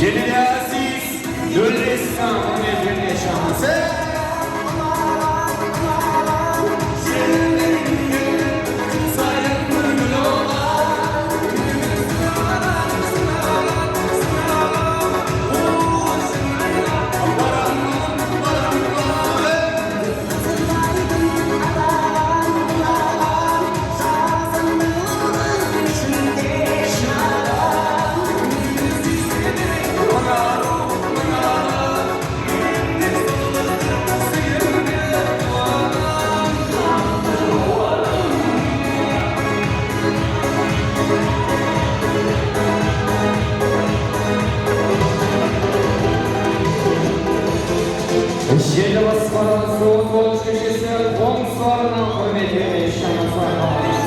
Celil Aziz, Döllistan hürmetine yaşamaz Şehirde basmadan soğuk oluş köşesi Omslarına hürmetine yaşamaz arkamız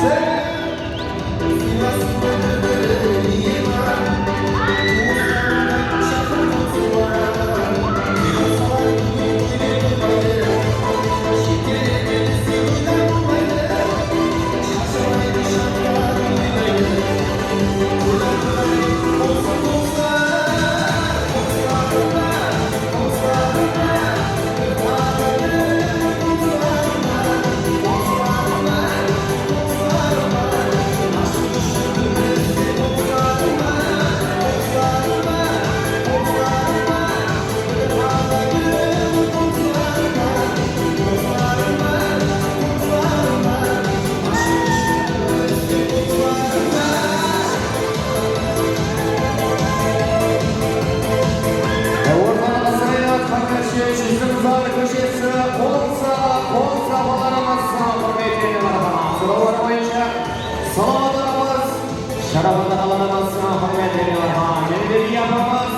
Çizimzar köşesi Olsalarımız hürmetine arkamız Sıraları boyunca salamadağımız Şarabadağlarımız hürmetine arkamız Yeni yapamız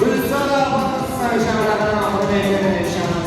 Gülsarabımız Şarabadağ hürmetine yaşamaz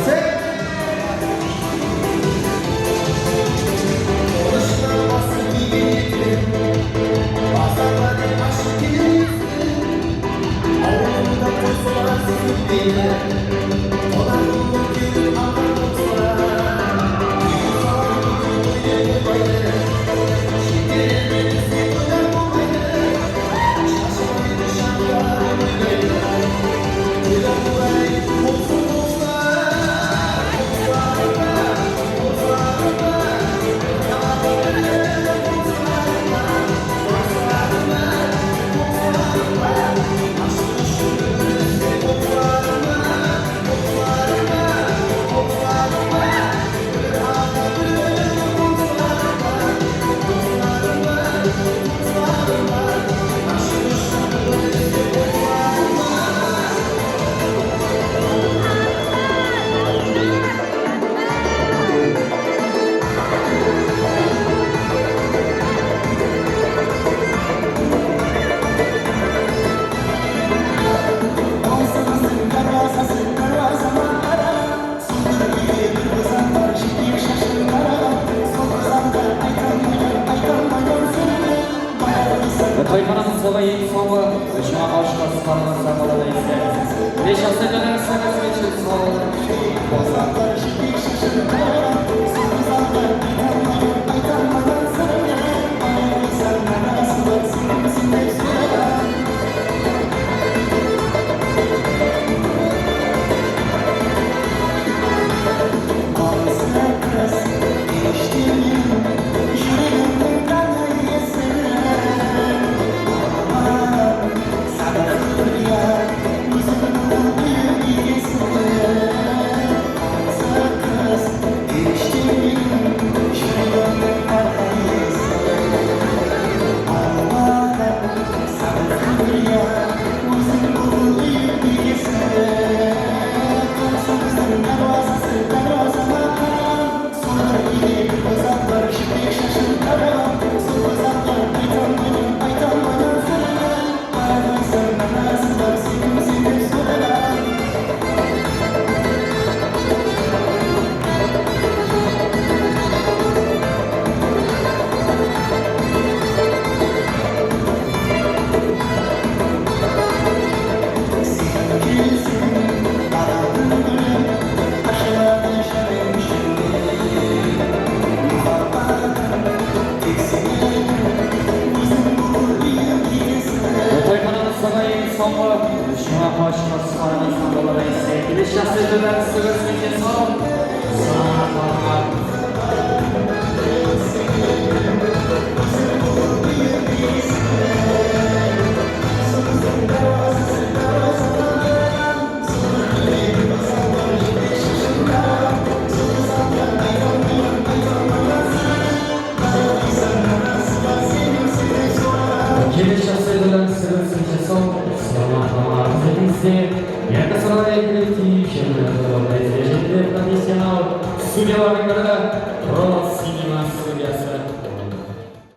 Toyxonamiz so'layib so'ng'i shuna oshxoz qolmasa bo'ladi istaymiz. 5 haftadan sonra söylediler, size son. Sağ olun. Kiedyś czasem sylwester są, słowa pozycji, jaka sama ekrypcji, się na zwierzęty profesjonal, studiowany pro cinema studia